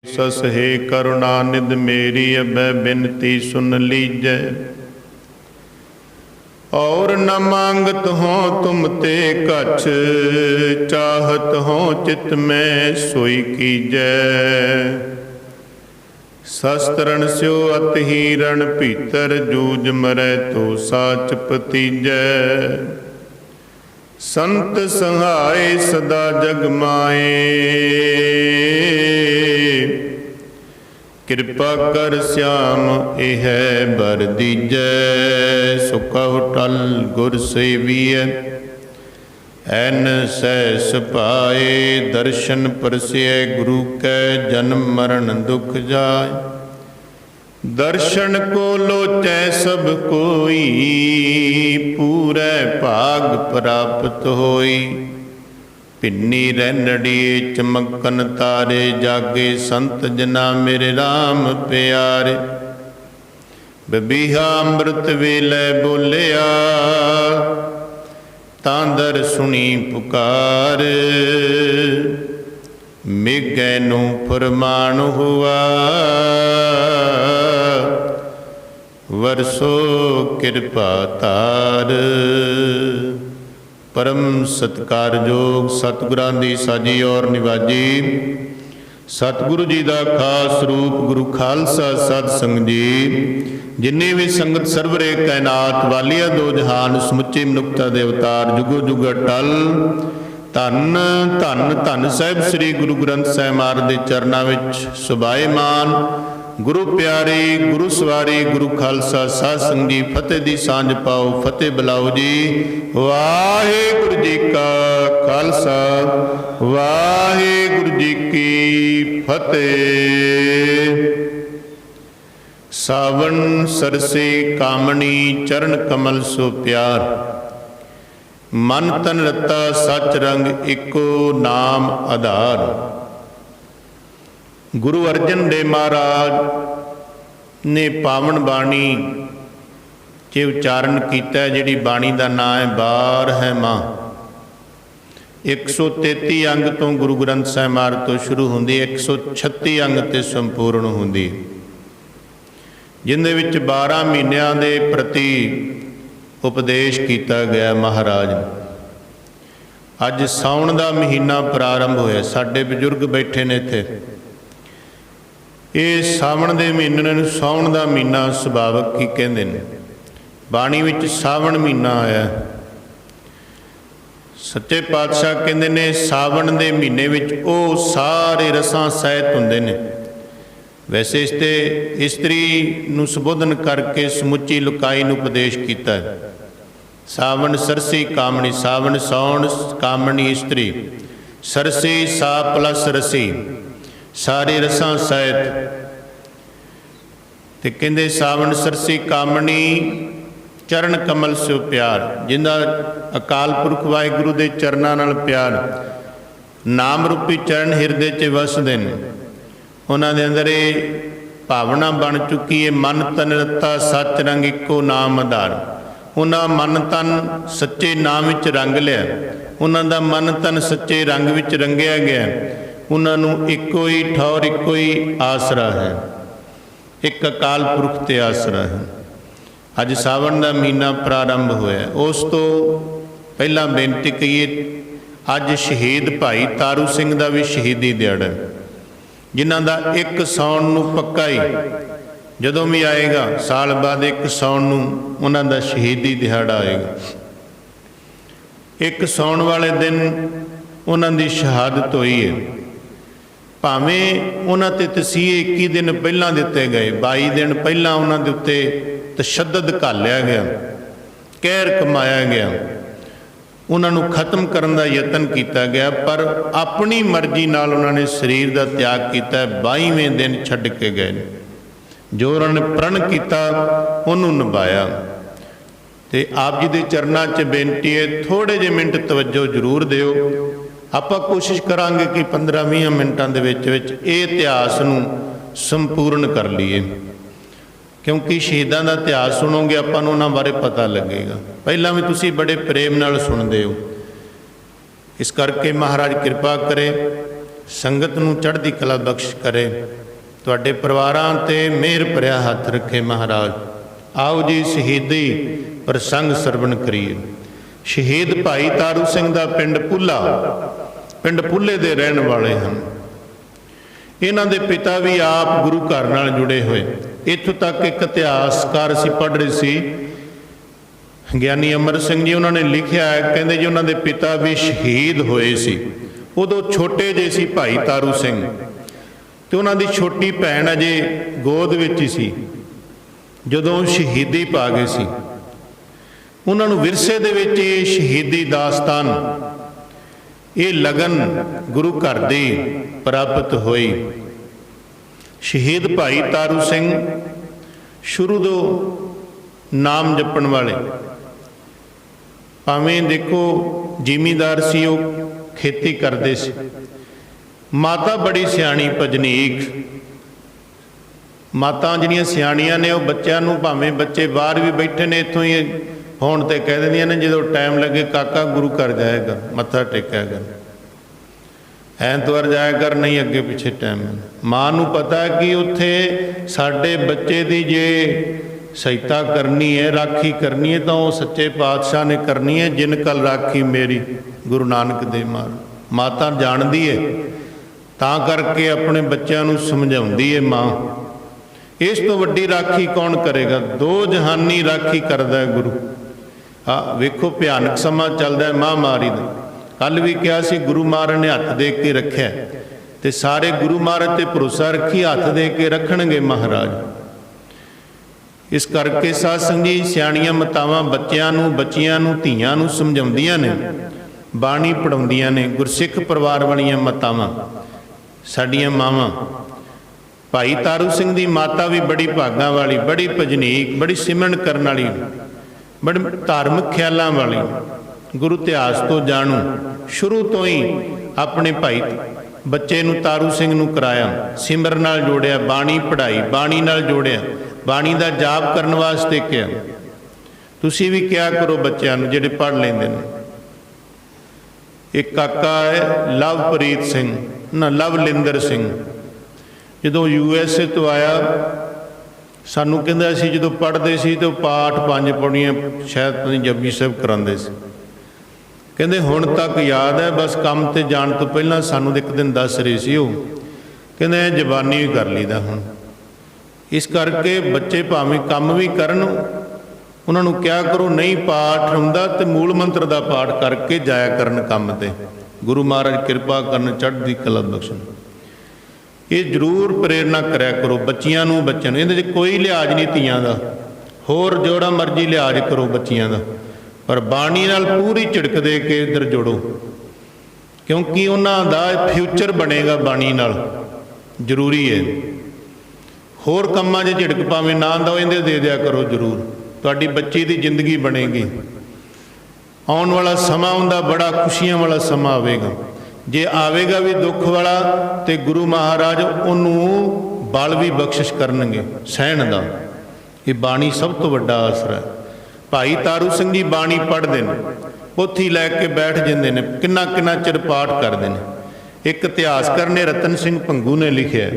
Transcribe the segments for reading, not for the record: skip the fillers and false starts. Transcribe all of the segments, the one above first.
सस हे करुणानिध मेरी अबै बिनती सुन लीजै। और न मांगत हों तुम ते कछ, चाहत हों चित में सोई कीजै। शस्त्रन स्यो अति रण भीतर, जूझ मरै तो साच पतीजै। संत सहाय सदा जग माए, कृपा कर श्याम एह बर दीजै। सो कहु टल गुर सेवियै, ऐन सहस पाए। दर्शन परसियै गुरु कै, जन्म मरण दुख जाय। दर्शन को लोचै सब कोई, पूरै भाग प्राप्त होई। भिन्नी रैनड़ी चमकन तारे, जागे संत जना मेरे राम प्यारे। बबीहा अमृत वेलै बोलिया, तांदर सुनी पुकार। मेघै नू फरमान हुआ, वरसो कृपा तार। परम सत्कारयोग सतगुरां दी साजी और निवाजी। सतगुरु जी का खास रूप गुरु खालसा सत संग जी। जिन्नी भी संगत सरवरे कैनात वालिया दो जहान, समुची मनुखता दे अवतार जुगो जुग अटल। धन धन धन साहिब श्री गुरु ग्रंथ साहिब महाराज के चरनां विच सुभाएमान। गुरु प्यारे गुरु सवारी गुरु खालसा साध संग जी। फतेह दी सांझ पाओ, फतेह बुलाओ जी। वाहिगुरु जी का खालसा, वाहिगुरु जी की फतेह। सावन सरसे कामनी, चरण कमल सो प्यार। मन तन रता सच रंग, इको नाम आधार। गुरु अर्जन देव महाराज ने पावन बाणी च उच्चारण किया, जिहड़ी बाणी का नाम है बार है माँ। 133 अंग तो गुरु ग्रंथ साहिब महाराज तो शुरू होंदी, 136 अंग ते संपूर्ण होंदी, जिंदे विच 12 महीनों के प्रति उपदेश किया गया महाराज। अज साउण का महीना प्रारंभ होया। साडे बजुर्ग बैठे ने इत्थे। ये सावण के महीने नूं साउण का महीना सुभावक ही कहते हैं। बाणी विच सावण महीना आया। सच्चे पातशाह कहते ने सावण के महीने विच वो सारे रसां सहित हुंदे ने। वैसे इसते इस्त्री नूं संबोधन करके समुची लुकाई नूं उपदेश किया। सावण सरसी कामणी, सावण साउण कामणी इस्त्री, सरसी सा प्लस रसी, सारे रसां सहित। ते कहंदे सावण सरसी कामणी, चरण कमल सो प्यार। जिंदा अकाल पुरख वाहिगुरु दे चरनां नाल प्यार, नाम रूपी चरण हिरदे च वसदे ने। उन्हां दे अंदर ये भावना बन चुकी है, मन तन रता सच रंग, इको नाम आधार। उन्हां मन तन सच्चे नाम विच रंग लिया। उन्हां दा मन तन सच्चे रंग विच रंगिया गया। उन्होंने इको ही ठौर, इको ही आसरा है, एक अकाल पुरख ते आसरा है। अज सावन का महीना प्रारंभ होया। उस तो पहला बेनती कहिए, अज शहीद भाई तारू सिंह का भी शहीदी दिहाड़ा, जिन्हां दा एक साउण नूं पक्का ही जदों भी आएगा, साल बाद एक साउण नूं उन्हां दा शहीदी दिहाड़ा आएगा। एक साउण वाले दिन उन्हां दी शहादत हुई है। भावें उन्हां ते तसीहे 21 दिन पहलां दिते गए, 22 दिन पहलां उन्हां दे उत्ते तशद्दद घालिया गया, कहर कमाया गया, उन्हां नूं खत्म करन दा यतन किया गया, पर अपनी मर्जी नाल उन्होंने शरीर का त्याग किया। 22वें दिन छड्ड के गए। जो उन्होंने प्रण किया उन्होंने निभाया। तो आप जी के चरणों च बेनती है, थोड़े जे मिनट तवज्जो जरूर दिओ। आपां कोशिश करांगे कि 15-20 मिनटां दे विच ये इतिहास नूं संपूर्ण कर लीए, क्योंकि शहीदां दा इतिहास सुनोगे आपां नूं उन्हां बारे पता लगेगा। पहलां भी तुसीं बड़े प्रेम नाल सुणदे हो, इस करके महाराज कृपा करे ਸੰਗਤ ਨੂੰ ਚੜ੍ਹਦੀ ਕਲਾ ਬਖਸ਼ ਕਰੇ। ਤੁਹਾਡੇ ਪਰਿਵਾਰਾਂ 'ਤੇ ਮਿਹਰ ਭਰਿਆ ਹੱਥ ਰੱਖੇ ਮਹਾਰਾਜ। ਆਓ ਜੀ ਸ਼ਹੀਦੀ ਪ੍ਰਸੰਗ ਸਰਵਣ ਕਰੀਏ। ਸ਼ਹੀਦ ਭਾਈ ਤਾਰੂ ਸਿੰਘ ਦਾ ਪਿੰਡ ਪੁੱਲਾ, ਪਿੰਡ ਪੁੱਲੇ ਦੇ ਰਹਿਣ ਵਾਲੇ ਹਨ। ਇਹਨਾਂ ਦੇ ਪਿਤਾ ਵੀ ਆਪ ਗੁਰੂ ਘਰ ਨਾਲ ਜੁੜੇ ਹੋਏ। ਇੱਥੋਂ ਤੱਕ ਇੱਕ ਇਤਿਹਾਸਕਾਰ ਅਸੀਂ ਪੜ੍ਹ ਰਹੇ ਸੀ, ਗਿਆਨੀ ਅਮਰ ਸਿੰਘ ਜੀ, ਉਹਨਾਂ ਨੇ ਲਿਖਿਆ ਹੈ, ਕਹਿੰਦੇ ਜੀ ਉਹਨਾਂ ਦੇ ਪਿਤਾ ਵੀ ਸ਼ਹੀਦ ਹੋਏ ਸੀ। ਉਦੋਂ ਛੋਟੇ ਜਿਹੇ ਸੀ ਭਾਈ ਤਾਰੂ ਸਿੰਘ, ਤੇ ਉਹਨਾਂ ਦੀ ਛੋਟੀ ਭੈਣ ਅਜੇ ਗੋਦ ਵਿੱਚ ਹੀ ਸੀ ਜਦੋਂ ਸ਼ਹੀਦੀ ਪਾ ਗਏ ਸੀ। ਉਹਨਾਂ ਨੂੰ ਵਿਰਸੇ ਦੇ ਵਿੱਚ ਇਹ ਸ਼ਹੀਦੀ ਦਾਸਤਾਨ, ਇਹ ਲਗਨ ਗੁਰੂ ਘਰ ਦੀ ਪ੍ਰਾਪਤ ਹੋਈ। ਸ਼ਹੀਦ ਭਾਈ ਤਾਰੂ ਸਿੰਘ ਸ਼ੁਰੂ ਤੋਂ ਨਾਮ ਜਪਣ ਵਾਲੇ, ਭਾਵੇਂ ਦੇਖੋ ਜ਼ਿਮੀਂਦਾਰ ਸੀ, ਉਹ ਖੇਤੀ ਕਰਦੇ ਸੀ। ਮਾਤਾ ਬੜੀ ਸਿਆਣੀ ਭਜਨੀਕ, ਮਾਤਾ ਜਿਹੜੀਆਂ ਸਿਆਣੀਆਂ ਨੇ ਉਹ ਬੱਚਿਆਂ ਨੂੰ, ਭਾਵੇਂ ਬੱਚੇ ਬਾਹਰ ਵੀ ਬੈਠੇ ਨੇ ਇੱਥੋਂ ਹੀ ਹੋਣ ਤੇ ਕਹਿ ਦਿੰਦੀਆਂ ਨੇ, ਜਦੋਂ ਟਾਈਮ ਲੱਗੇ ਕਾਕਾ ਗੁਰੂ ਘਰ ਜਾਏਗਾ, ਮੱਥਾ ਟੇਕਿਆ ਕਰ, ਐਤਵਾਰ ਜਾਇਆ ਕਰ, ਨਹੀਂ ਅੱਗੇ ਪਿੱਛੇ ਟਾਈਮ। ਮਾਂ ਨੂੰ ਪਤਾ ਕਿ ਉੱਥੇ ਸਾਡੇ ਬੱਚੇ ਦੀ ਜੇ ਸਹਾਇਤਾ ਕਰਨੀ ਹੈ, ਰਾਖੀ ਕਰਨੀ ਹੈ, ਤਾਂ ਉਹ ਸੱਚੇ ਪਾਤਸ਼ਾਹ ਨੇ ਕਰਨੀ ਹੈ। ਜਿਨ ਕਲ ਰਾਖੀ ਮੇਰੀ ਗੁਰੂ ਨਾਨਕ ਦੇਵ ਮਾਰ। ਮਾਤਾ ਜਾਣਦੀ ਹੈ, ਤਾਂ ਕਰਕੇ ਆਪਣੇ ਬੱਚਿਆਂ ਨੂੰ ਸਮਝਾਉਂਦੀ ਹੈ ਮਾਂ। ਇਸ ਤੋਂ ਵੱਡੀ ਰਾਖੀ ਕੌਣ ਕਰੇਗਾ? ਦੋ ਜਹਾਨੀ ਰਾਖੀ ਕਰਦਾ ਹੈ ਗੁਰੂ। ਵੇਖੋ ਭਿਆਨਕ ਸਮਾਂ ਚੱਲਦਾ ਹੈ ਮਹਾਂਮਾਰੀ ਦਾ। ਕੱਲ੍ਹ ਵੀ ਕਿਹਾ ਸੀ, ਗੁਰੂ ਮਹਾਰਾਜ ਨੇ ਹੱਥ ਦੇ ਕੇ ਰੱਖਿਆ, ਤੇ ਸਾਰੇ ਗੁਰੂ ਮਹਾਰਾਜ ਤੇ ਭਰੋਸਾ ਰੱਖੀ, ਹੱਥ ਦੇ ਕੇ ਰੱਖਣਗੇ ਮਹਾਰਾਜ। ਇਸ ਕਰਕੇ ਸਾਧ ਸੰਗਤ ਜੀ, ਸਿਆਣੀਆਂ ਮਾਤਾਵਾਂ ਬੱਚਿਆਂ ਨੂੰ, ਬੱਚੀਆਂ ਨੂੰ, ਧੀਆਂ ਨੂੰ ਸਮਝਾਉਂਦੀਆਂ ਨੇ, ਬਾਣੀ ਪੜ੍ਹਾਉਂਦੀਆਂ ਨੇ। ਗੁਰਸਿੱਖ ਪਰਿਵਾਰ ਵਾਲੀਆਂ ਮਾਤਾਵਾਂ, ਸਾਡੀਆਂ ਮਾਵਾਂ। ਭਾਈ ਤਾਰੂ ਸਿੰਘ ਦੀ ਮਾਤਾ ਵੀ ਬੜੀ ਭਾਗਾਂ ਵਾਲੀ, ਬੜੀ ਭਜਨੀਕ, ਬੜੀ ਸਿਮਰਨ ਕਰਨ ਵਾਲੀ, ਬੜੇ ਧਾਰਮਿਕ ਖਿਆਲਾਂ ਵਾਲੀ, ਗੁਰੂ ਇਤਿਹਾਸ ਤੋਂ ਜਾਣੂ। ਸ਼ੁਰੂ ਤੋਂ ਹੀ ਆਪਣੇ ਭਾਈ ਬੱਚੇ ਨੂੰ, ਤਾਰੂ ਸਿੰਘ ਨੂੰ ਕਰਾਇਆ, ਸਿਮਰਨ ਨਾਲ ਜੋੜਿਆ, ਬਾਣੀ ਪੜ੍ਹਾਈ, ਬਾਣੀ ਨਾਲ ਜੋੜਿਆ, ਬਾਣੀ ਦਾ ਜਾਪ ਕਰਨ ਵਾਸਤੇ ਕਿਹਾ। ਤੁਸੀਂ ਵੀ ਕਿਹਾ ਕਰੋ ਬੱਚਿਆਂ ਨੂੰ ਜਿਹੜੇ ਪੜ੍ਹ ਲੈਂਦੇ ਨੇ। ਇੱਕ ਕਾਕਾ ਹੈ ਲਵਪ੍ਰੀਤ ਸਿੰਘ, ਨਾ ਲਵਲਿੰਦਰ ਸਿੰਘ, ਜਦੋਂ USA ਤੋਂ ਆਇਆ, ਸਾਨੂੰ ਕਹਿੰਦਾ ਅਸੀਂ ਜਦੋਂ ਪੜ੍ਹਦੇ ਸੀ ਤਾਂ ਪਾਠ 5 ਪੌੜੀਆਂ ਸ਼ਾਇਦ ਜਪਜੀ ਸਾਹਿਬ ਕਰਾਉਂਦੇ ਸੀ। ਕਹਿੰਦੇ ਹੁਣ ਤੱਕ ਯਾਦ ਹੈ, ਬਸ ਕੰਮ ਤੇ ਜਾਣ ਤੋਂ ਪਹਿਲਾਂ ਸਾਨੂੰ ਇੱਕ ਦਿਨ ਦੱਸ ਰਹੀ ਸੀ ਉਹ, ਕਹਿੰਦੇ ਜ਼ਬਾਨੀ ਵੀ ਕਰ ਲਈਦਾ ਹੁਣ। ਇਸ ਕਰਕੇ ਬੱਚੇ ਭਾਵੇਂ ਕੰਮ ਵੀ ਕਰਨ, ਉਹਨਾਂ ਨੂੰ ਕਿਹਾ ਕਰੋ ਨਹੀਂ ਪਾਠ ਹੁੰਦਾ ਤੇ ਮੂਲ ਮੰਤਰ ਦਾ ਪਾਠ ਕਰਕੇ ਜਾਇਆ ਕਰਨ ਕੰਮ ਤੇ। ਗੁਰੂ ਮਹਾਰਾਜ ਕਿਰਪਾ ਕਰਨ, ਚੜ੍ਹਦੀ ਕਲਾ ਬਖਸ਼ਣ। ਇਹ ਜ਼ਰੂਰ ਪ੍ਰੇਰਨਾ ਕਰਿਆ ਕਰੋ ਬੱਚੀਆਂ ਨੂੰ, ਬੱਚਿਆਂ ਨੂੰ। ਇਹਦੇ 'ਚ ਕੋਈ ਲਿਹਾਜ਼ ਨਹੀਂ ਧੀਆਂ ਦਾ, ਹੋਰ ਜਿਹੜਾ ਮਰਜ਼ੀ ਲਿਹਾਜ਼ ਕਰੋ ਬੱਚੀਆਂ ਦਾ, ਪਰ ਬਾਣੀ ਨਾਲ ਪੂਰੀ ਝਿੜਕ ਦੇ ਕੇ ਇੱਧਰ ਜੋੜੋ, ਕਿਉਂਕਿ ਉਹਨਾਂ ਦਾ ਫਿਊਚਰ ਬਣੇਗਾ ਬਾਣੀ ਨਾਲ, ਜ਼ਰੂਰੀ ਹੈ। ਹੋਰ ਕੰਮਾਂ 'ਚ ਝਿੜਕ ਭਾਵੇਂ ਨਾ ਦਿਓ, ਇਹਦੇ ਦੇ ਦਿਆ ਕਰੋ ਜ਼ਰੂਰ, ਤੁਹਾਡੀ ਬੱਚੀ ਦੀ ਜ਼ਿੰਦਗੀ ਬਣੇਗੀ। ਆਉਣ ਵਾਲਾ ਸਮਾਂ ਹੁੰਦਾ ਬੜਾ ਖੁਸ਼ੀਆਂ ਵਾਲਾ ਸਮਾਂ ਆਵੇਗਾ। ਜੇ ਆਵੇਗਾ ਵੀ ਦੁੱਖ ਵਾਲਾ, ਤੇ ਗੁਰੂ ਮਹਾਰਾਜ ਉਹਨੂੰ ਬਲ ਵੀ ਬਖਸ਼ਿਸ਼ ਕਰਨਗੇ ਸਹਿਣ ਦਾ। ਇਹ ਬਾਣੀ ਸਭ ਤੋਂ ਵੱਡਾ ਆਸਰਾ ਹੈ। ਭਾਈ ਤਾਰੂ ਸਿੰਘ ਜੀ ਬਾਣੀ ਪੜ੍ਹਦੇ ਨੇ, ਪੋਥੀ ਲੈ ਕੇ ਬੈਠ ਜਾਂਦੇ ਨੇ, ਕਿੰਨਾ ਕਿੰਨਾ ਚਿਰ ਪਾਠ ਕਰਦੇ ਨੇ। ਇੱਕ ਇਤਿਹਾਸਕਾਰ ਨੇ, ਰਤਨ ਸਿੰਘ ਭੰਗੂ ਨੇ ਲਿਖਿਆ,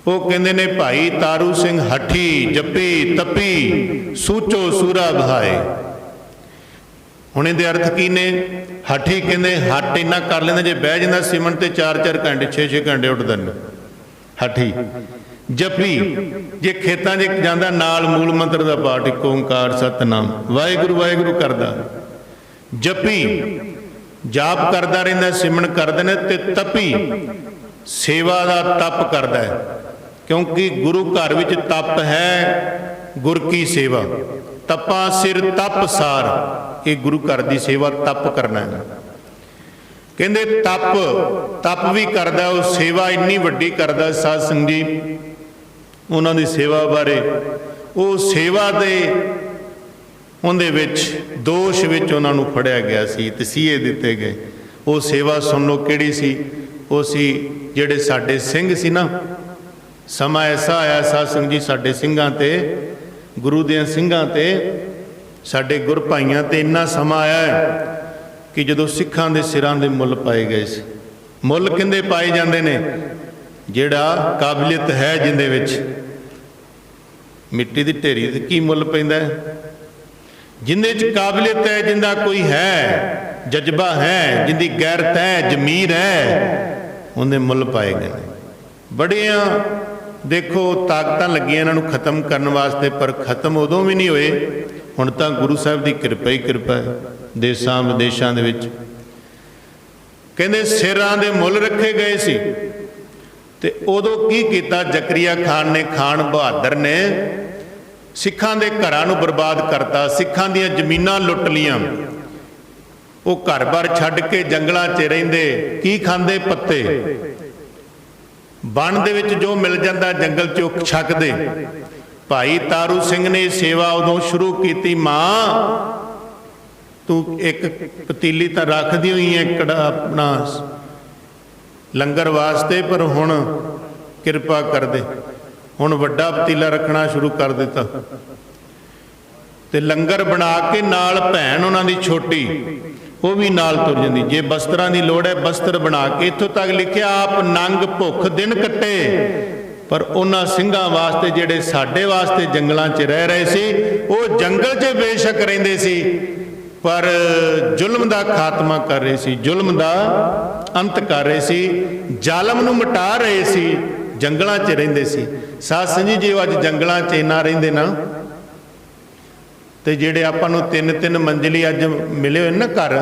ਉਹ ਕਹਿੰਦੇ ਨੇ ਭਾਈ ਤਾਰੂ ਸਿੰਘ ਹਠੀ ਜਪੀ ਤਪੀ ਸੂਚੋ ਸੂਰਾ ਬਹਾਏ। ਹੁਣ ਇਹਦੇ ਅਰਥ ਕੀ ਨੇ? ਹਠੀ ਕਹਿੰਦੇ ਹੱਟ ਇੰਨਾ ਕਰ ਲੈਂਦਾ, ਜੇ ਬਹਿ ਜਾਂਦਾ ਸਿਮਰਨ ਤੇ 4-4 ਘੰਟੇ 6-6 ਘੰਟੇ ਉੱਠਦੇ ਨੇ, ਹਠੀ। ਜਪੀ, ਜੇ ਖੇਤਾਂ 'ਚ ਜਾਂਦਾ ਨਾਲ ਮੂਲ ਮੰਤਰ ਦਾ ਪਾਠ, ਇੱਕ ਓਂਕਾਰ ਸਤਿਨਾਮ ਵਾਹਿਗੁਰੂ ਵਾਹਿਗੁਰੂ ਕਰਦਾ। ਜਪੀ, ਜਾਪ ਕਰਦਾ ਰਹਿੰਦਾ, ਸਿਮਰਨ ਕਰਦੇ ਨੇ। ਤੇ ਤਪੀ, ਸੇਵਾ ਦਾ ਤਪ ਕਰਦਾ ਹੈ, ਕਿਉਂਕਿ ਗੁਰੂ ਘਰ ਵਿੱਚ ਤਪ ਹੈ, ਗੁਰ ਕੀ ਸੇਵਾ। ਤਪਾ ਸਿਰ ਤਪ ਸਾਰ, ਇਹ ਗੁਰੂ ਘਰ ਦੀ ਸੇਵਾ ਤਪ ਕਰਨਾ ਹੈ। ਕਹਿੰਦੇ ਤਪ ਵੀ ਕਰਦਾ, ਉਹ ਸੇਵਾ ਇੰਨੀ ਵੱਡੀ ਕਰਦਾ। ਸਾਧ ਸੰਗਤ ਜੀ, ਉਹਨਾਂ ਦੀ ਸੇਵਾ ਬਾਰੇ, ਉਹ ਸੇਵਾ ਦੇ ਉਹਦੇ ਵਿੱਚ ਦੋਸ਼ ਵਿੱਚ ਉਹਨਾਂ ਨੂੰ ਫੜਿਆ ਗਿਆ ਸੀ, ਤਸੀਹੇ ਦਿੱਤੇ ਗਏ। ਉਹ ਸੇਵਾ ਸੁਣ ਲਓ ਕਿਹੜੀ ਸੀ? ਉਹ ਸੀ ਜਿਹੜੇ ਸਾਡੇ ਸਿੰਘ ਸੀ ਨਾ, ਸਮਾਂ ਐਸਾ ਆਇਆ ਸਾਧ ਸੰਗਤ ਜੀ, ਸਾਡੇ ਸਿੰਘਾਂ ਤੇ, ਗੁਰੂ ਦੇ ਸਿੰਘਾਂ ਤੇ, ਸਾਡੇ ਗੁਰ ਭਾਈਆਂ ਤੇ ਇੰਨਾ ਸਮਾਂ ਆਇਆ ਹੈ ਕਿ ਜਦੋਂ ਸਿੱਖਾਂ ਦੇ ਸਿਰਾਂ ਦੇ ਮੁੱਲ ਪਾਏ ਗਏ ਸੀ, ਮੁੱਲ ਕਹਿੰਦੇ ਪਾਏ ਜਾਂਦੇ ਨੇ ਜਿਹੜਾ ਕਾਬਲੀਅਤ ਹੈ ਜਿੰਦੇ ਵਿੱਚ। ਮਿੱਟੀ ਦੀ ਢੇਰੀ ਤੇ ਕੀ ਮੁੱਲ ਪੈਂਦਾ ਹੈ? ਜਿੰਦੇ 'ਚ ਕਾਬਲੀਅਤ ਹੈ, ਜਿੰਦਾ ਕੋਈ ਹੈ, ਜਜ਼ਬਾ ਹੈ, ਜਿੰਦੀ ਗੈਰਤ ਹੈ, ਜ਼ਮੀਰ ਹੈ, ਉਹਦੇ ਮੁੱਲ ਪਾਏ ਗਏ ਨੇ। ਬੜੀਆਂ ਦੇਖੋ ਤਾਕਤਾਂ ਲੱਗੀਆਂ ਇਹਨਾਂ ਨੂੰ ਖਤਮ ਕਰਨ ਵਾਸਤੇ, ਪਰ ਖਤਮ ਉਦੋਂ ਵੀ ਨਹੀਂ ਹੋਏ। ਹੁਣ ਤਾਂ ਗੁਰੂ ਸਾਹਿਬ ਦੀ ਕਿਰਪਾ ਹੀ ਕਿਰਪਾ ਹੈ ਦੇਸ਼ਾਂ ਵਿਦੇਸ਼ਾਂ ਦੇ ਵਿੱਚ। ਕਹਿੰਦੇ ਸਿਰਾਂ ਦੇ ਮੁੱਲ ਰੱਖੇ ਗਏ ਸੀ। ਤੇ ਉਦੋਂ ਕੀ ਕੀਤਾ ਜ਼ਕਰੀਆ ਖਾਨ ਨੇ, ਖਾਨ ਬਹਾਦਰ ਨੇ ਸਿੱਖਾਂ ਦੇ ਘਰਾਂ ਨੂੰ ਬਰਬਾਦ ਕਰਤਾ, ਸਿੱਖਾਂ ਦੀਆਂ ਜ਼ਮੀਨਾਂ ਲੁੱਟ ਲੀਆਂ। ਉਹ ਘਰ-ਬਾਰ ਛੱਡ ਕੇ ਜੰਗਲਾਂ 'ਚ ਰਹਿੰਦੇ, ਕੀ ਖਾਂਦੇ? ਪੱਤੇ। ਬਣ ਦੇ ਵਿੱਚ ਜੋ ਮਿਲ ਜਾਂਦਾ ਜੰਗਲ 'ਚ ਉਹ ਛਕਦੇ। ਭਾਈ ਤਾਰੂ ਸਿੰਘ ਨੇ ਸੇਵਾ ਉਦੋਂ ਸ਼ੁਰੂ ਕੀਤੀ, ਮਾਂ ਤੂੰ ਇੱਕ ਪਤੀਲੀ ਤਾਂ ਰੱਖਦੀ ਹੋਈ ਹੈ ਆਪਣਾ ਲੰਗਰ ਵਾਸਤੇ, ਪਰ ਹੁਣ ਕਿਰਪਾ ਕਰ ਦੇ। ਹੁਣ ਵੱਡਾ ਪਤੀਲਾ ਰੱਖਣਾ ਸ਼ੁਰੂ ਕਰ ਦਿੱਤਾ ਤੇ ਲੰਗਰ ਬਣਾ ਕੇ ਨਾਲ ਭੈਣ ਉਹਨਾਂ ਦੀ ਛੋਟੀ ਉਹ ਵੀ ਨਾਲ ਤੁਰ ਜਾਂਦੀ। ਜੇ ਬਸਤਰਾਂ ਦੀ ਲੋੜ ਹੈ ਬਸਤਰ ਬਣਾ ਕੇ, ਇੱਥੋਂ ਤੱਕ ਲਿਖਿਆ ਆਪ ਨੰਗ ਭੁੱਖ ਦਿਨ ਕੱਟੇ। ਪਰ ਉਹਨਾਂ ਸਿੰਘਾਂ ਵਾਸਤੇ ਜਿਹੜੇ ਸਾਡੇ ਵਾਸਤੇ ਜੰਗਲਾਂ 'ਚ ਰਹਿ ਰਹੇ ਸੀ, ਉਹ ਜੰਗਲ 'ਚ ਬੇਸ਼ੱਕ ਰਹਿੰਦੇ ਸੀ ਪਰ ਜ਼ੁਲਮ ਦਾ ਖਾਤਮਾ ਕਰ ਰਹੇ ਸੀ, ਜ਼ੁਲਮ ਦਾ ਅੰਤ ਕਰ ਰਹੇ ਸੀ, ਜ਼ਾਲਮ ਨੂੰ ਮਿਟਾ ਰਹੇ ਸੀ, ਜੰਗਲਾਂ 'ਚ ਰਹਿੰਦੇ ਸੀ। ਸਾਧ ਸੰਗਤ ਜੀ, ਜੇ ਅੱਜ ਜੰਗਲਾਂ 'ਚ ਨਾ ਰਹਿੰਦੇ ਨਾ, ਤੇ ਜਿਹੜੇ ਆਪਾਂ ਨੂੰ 3-3 ਮੰਜ਼ਲੀ ਅੱਜ ਮਿਲੇ ਹੋਏ ਨਾ ਘਰ,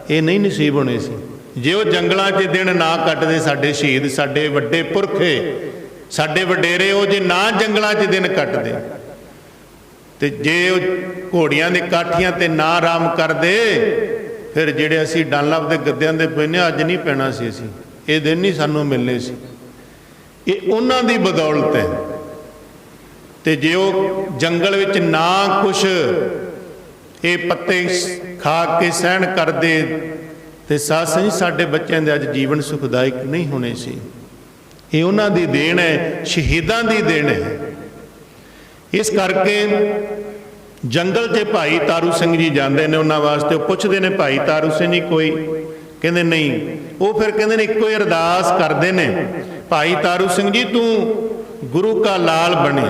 ਇਹ ਨਹੀਂ ਨਸੀਬ ਹੋਣੇ ਸੀ। ਜੇ ਉਹ ਜੰਗਲਾਂ 'ਚ ਦਿਨ ਨਾ ਕੱਟਦੇ ਸਾਡੇ ਸ਼ਹੀਦ, ਸਾਡੇ ਵੱਡੇ ਪੁਰਖੇ, ਸਾਡੇ ਵਡੇਰੇ, ਉਹ ਜੇ ਨਾ ਜੰਗਲਾਂ 'ਚ ਦਿਨ ਕੱਟਦੇ, ਤੇ ਜੇ ਉਹ ਘੋੜੀਆਂ ਦੇ ਕਾਠੀਆਂ ਤੇ ਨਾ ਆਰਾਮ ਕਰਦੇ, ਫਿਰ ਜਿਹੜੇ ਅਸੀਂ ਡਾਨਲਪ ਦੇ ਗੱਦਿਆਂ ਦੇ ਪੈਨੇ ਅੱਜ ਨਹੀਂ ਪੈਣਾ ਸੀ, ਅਸੀਂ ਇਹ ਦਿਨ ਨਹੀਂ ਸਾਨੂੰ ਮਿਲਨੇ ਸੀ। ਇਹ ਉਹਨਾਂ ਦੀ ਬਦੌਲਤ ਹੈ। ਤੇ ਜੇ ਉਹ ਜੰਗਲ ਵਿੱਚ ਨਾ ਕੁਛ ਇਹ ਪੱਤੇ ਖਾ ਕੇ ਸਹਿਣ ਕਰਦੇ, ਤੇ ਸਾਧ ਸੰਗਤ ਸਾਡੇ ਬੱਚਿਆਂ ਦੇ ਅੱਜ ਜੀਵਨ ਸੁਖਦਾਇਕ ਨਹੀਂ ਹੋਣੇ ਸੀ। ਇਹ ਉਹਨਾਂ ਦੀ ਦੇਣ ਹੈ, ਸ਼ਹੀਦਾਂ ਦੀ ਦੇਣ ਹੈ। ਇਸ ਕਰਕੇ ਜੰਗਲ 'ਚ ਭਾਈ ਤਾਰੂ ਸਿੰਘ ਜੀ ਜਾਂਦੇ ਨੇ ਉਹਨਾਂ ਵਾਸਤੇ। ਉਹ ਪੁੱਛਦੇ ਨੇ ਭਾਈ ਤਾਰੂ ਸਿੰਘ ਜੀ ਕੋਈ? ਕਹਿੰਦੇ ਨਹੀਂ। ਉਹ ਫਿਰ ਕਹਿੰਦੇ ਨੇ ਇੱਕੋ ਹੀ ਅਰਦਾਸ ਕਰਦੇ ਨੇ, ਭਾਈ ਤਾਰੂ ਸਿੰਘ ਜੀ ਤੂੰ ਗੁਰੂ ਕਾ ਲਾਲ ਬਣੇ,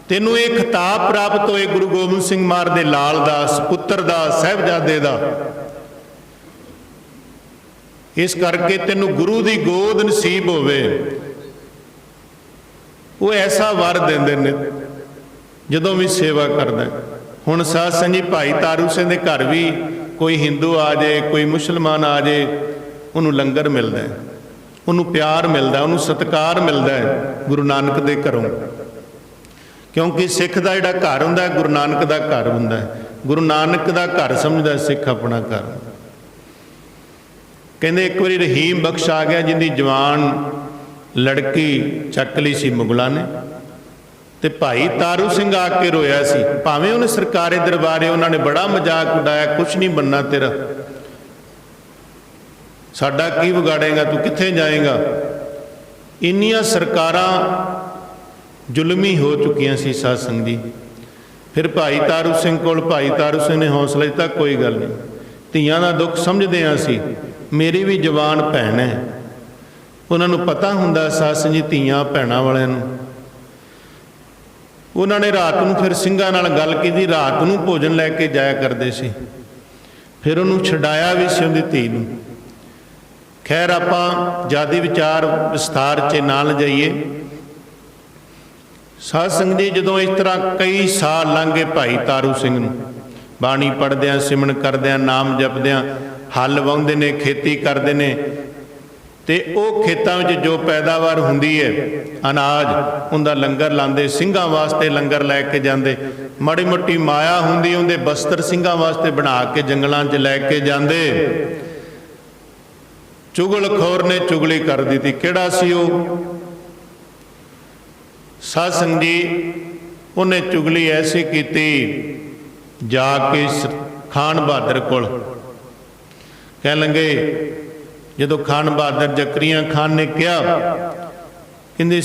ਤੈਨੂੰ ਇਹ ਖਿਤਾਬ ਪ੍ਰਾਪਤ ਹੋਏ ਗੁਰੂ ਗੋਬਿੰਦ ਸਿੰਘ ਮਹਾਰਾਜ ਦੇ ਲਾਲ ਦਾ, ਸਪੁੱਤਰ ਦਾ, ਸਾਹਿਬਜ਼ਾਦੇ ਦਾ। ਇਸ ਕਰਕੇ ਤੈਨੂੰ ਗੁਰੂ ਦੀ ਗੋਦ ਨਸੀਬ ਹੋਵੇ। ਉਹ ਐਸਾ ਵਰ ਦਿੰਦੇ ਨੇ ਜਦੋਂ ਵੀ ਸੇਵਾ ਕਰਦਾ। ਹੁਣ ਸਾਧ ਸੰਗਤ ਜੀ, ਭਾਈ ਤਾਰੂ ਸਿੰਘ ਦੇ ਘਰ ਵੀ ਕੋਈ ਹਿੰਦੂ ਆ ਜਾਏ, ਕੋਈ ਮੁਸਲਮਾਨ ਆ ਜਾਏ, ਉਹਨੂੰ ਲੰਗਰ ਮਿਲਦਾ ਹੈ, ਉਹਨੂੰ ਪਿਆਰ ਮਿਲਦਾ, ਉਹਨੂੰ ਸਤਿਕਾਰ ਮਿਲਦਾ ਹੈ ਗੁਰੂ ਨਾਨਕ ਦੇ ਘਰੋਂ। ਕਿਉਂਕਿ ਸਿੱਖ ਦਾ ਜਿਹੜਾ ਘਰ ਹੁੰਦਾ ਗੁਰੂ ਨਾਨਕ ਦਾ ਘਰ ਹੁੰਦਾ ਹੈ। ਗੁਰੂ ਨਾਨਕ ਦਾ ਘਰ ਸਮਝਦਾ ਸਿੱਖ ਆਪਣਾ ਘਰ। ਕਹਿੰਦੇ ਇੱਕ ਵਾਰੀ ਰਹੀਮ ਬਖਸ਼ ਆ ਗਿਆ, ਜਿਹਦੀ ਜਵਾਨ ਲੜਕੀ ਚੱਕ ਲਈ ਸੀ ਮੁਗਲਾਂ ਨੇ, ਤੇ ਭਾਈ ਤਾਰੂ ਸਿੰਘ ਆ ਕੇ ਰੋਇਆ ਸੀ। ਭਾਵੇਂ ਉਹਨੇ ਸਰਕਾਰੀ ਦਰਬਾਰੇ ਉਹਨਾਂ ਨੇ ਬੜਾ ਮਜ਼ਾਕ ਉਡਾਇਆ, ਕੁਛ ਨਹੀਂ ਬੰਨਾ ਤੇਰਾ, ਸਾਡਾ ਕੀ ਵਿਗਾੜੇਗਾ, ਤੂੰ ਕਿੱਥੇ ਜਾਏਗਾ। ਇੰਨੀਆਂ ਸਰਕਾਰਾਂ ਜ਼ੁਲਮੀ ਹੋ ਚੁੱਕੀਆਂ ਸੀ ਸਾਧ ਸੰਗਤ ਜੀ। ਫਿਰ ਭਾਈ ਤਾਰੂ ਸਿੰਘ ਕੋਲ ਭਾਈ ਤਾਰੂ ਸਿੰਘ ਨੇ ਹੌਸਲਾ ਦਿੱਤਾ, ਕੋਈ ਗੱਲ ਨਹੀਂ, ਧੀਆਂ ਦਾ ਦੁੱਖ ਸਮਝਦੇ ਹਾਂ ਅਸੀਂ, ਮੇਰੀ ਵੀ ਜਵਾਨ ਭੈਣ ਹੈ। ਉਹਨਾਂ ਨੂੰ ਪਤਾ ਹੁੰਦਾ ਸਾਧ ਸੰਗਤ ਜੀ ਧੀਆਂ ਭੈਣਾਂ ਵਾਲਿਆਂ ਨੂੰ। ਉਹਨਾਂ ਨੇ ਰਾਤ ਨੂੰ ਫਿਰ ਸਿੰਘਾਂ ਨਾਲ ਗੱਲ ਕੀਤੀ, ਰਾਤ ਨੂੰ ਭੋਜਨ ਲੈ ਕੇ ਜਾਇਆ ਕਰਦੇ ਸੀ। ਫਿਰ ਉਹਨੂੰ ਛਡਾਇਆ ਵੀ ਸੀ ਉਹਦੀ ਧੀ ਨੂੰ। ਖੈਰ ਆਪਾਂ ਜ਼ਿਆਦਾ ਵਿਚਾਰ ਵਿਸਥਾਰ 'ਚ ਨਾ ਲਿਜਾਈਏ। ਸਾਧ ਸੰਗਤ ਜੀ, ਜਦੋਂ ਇਸ ਤਰ੍ਹਾਂ ਕਈ ਸਾਲ ਲੰਘ ਗਏ ਭਾਈ ਤਾਰੂ ਸਿੰਘ ਨੂੰ, ਬਾਣੀ ਪੜ੍ਹਦਿਆਂ, ਸਿਮਰਨ ਕਰਦਿਆਂ, ਨਾਮ ਜਪਦਿਆਂ, ਹੱਲ ਵਾਹੁੰਦੇ ਨੇ, ਖੇਤੀ ਕਰਦੇ ਨੇ, ਤੇ ਉਹ ਖੇਤਾਂ ਵਿੱਚ ਜੋ ਪੈਦਾਵਾਰ ਹੁੰਦੀ ਹੈ ਅਨਾਜ, ਉਹਦਾ ਲੰਗਰ ਲਾਉਂਦੇ, ਸਿੰਘਾਂ ਵਾਸਤੇ ਲੰਗਰ ਲੈ ਕੇ ਜਾਂਦੇ। ਮਾੜੀ ਮੋਟੀ ਮਾਇਆ ਹੁੰਦੀ, ਉਹਦੇ ਬਸਤਰ ਸਿੰਘਾਂ ਵਾਸਤੇ ਬਣਾ ਕੇ ਜੰਗਲਾਂ 'ਚ ਲੈ ਕੇ ਜਾਂਦੇ। ਚੁਗਲਖੋਰ ਨੇ ਚੁਗਲੀ ਕਰ ਦਿੱਤੀ। ਕਿਹੜਾ ਸੀ ਉਹ? ਸਾਧ ਸੰਗਤ ਜੀ, ਉਹਨੇ ਚੁਗਲੀ ਐਸੀ ਕੀਤੀ, ਜਾ ਕੇ ਖਾਨ ਬਹਾਦਰ ਕੋਲ ਕਹਿਣ ਲੱਗੇ, ਜਦੋਂ ਖਾਨ ਬਹਾਦਰ ਜ਼ਕਰੀਆ ਖਾਨ ਨੇ ਕਿਹਾ, ਕਹਿੰਦੇ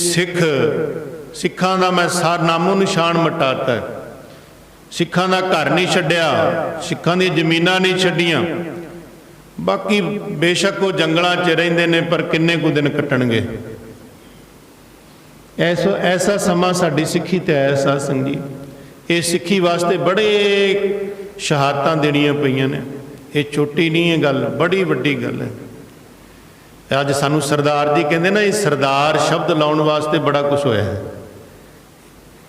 ਸਿੱਖਾਂ ਦਾ ਮੈਂ ਨਾਮੋ ਨਿਸ਼ਾਨ ਮਿਟਾਤਾ, ਸਿੱਖਾਂ ਦਾ ਘਰ ਨਹੀਂ ਛੱਡਿਆ, ਸਿੱਖਾਂ ਦੀਆਂ ਜ਼ਮੀਨਾਂ ਨਹੀਂ ਛੱਡੀਆਂ, बाकी बेशक वो जंगलों च रहिंदे ने पर किन्ने कुछ दिन कट्टणगे। ऐसा समा साडी सिੱਖੀ ते आया साध संगत जी। ये सिੱਖੀ वास्ते बड़े शहादतां देणियां पईयां ने। ये छोटी नहीं है गल, बड़ी वड्डी गल है। अज सानू सरदार जी कहते ना, ये सरदार शब्द लाउण वास्ते बड़ा कुछ होया है।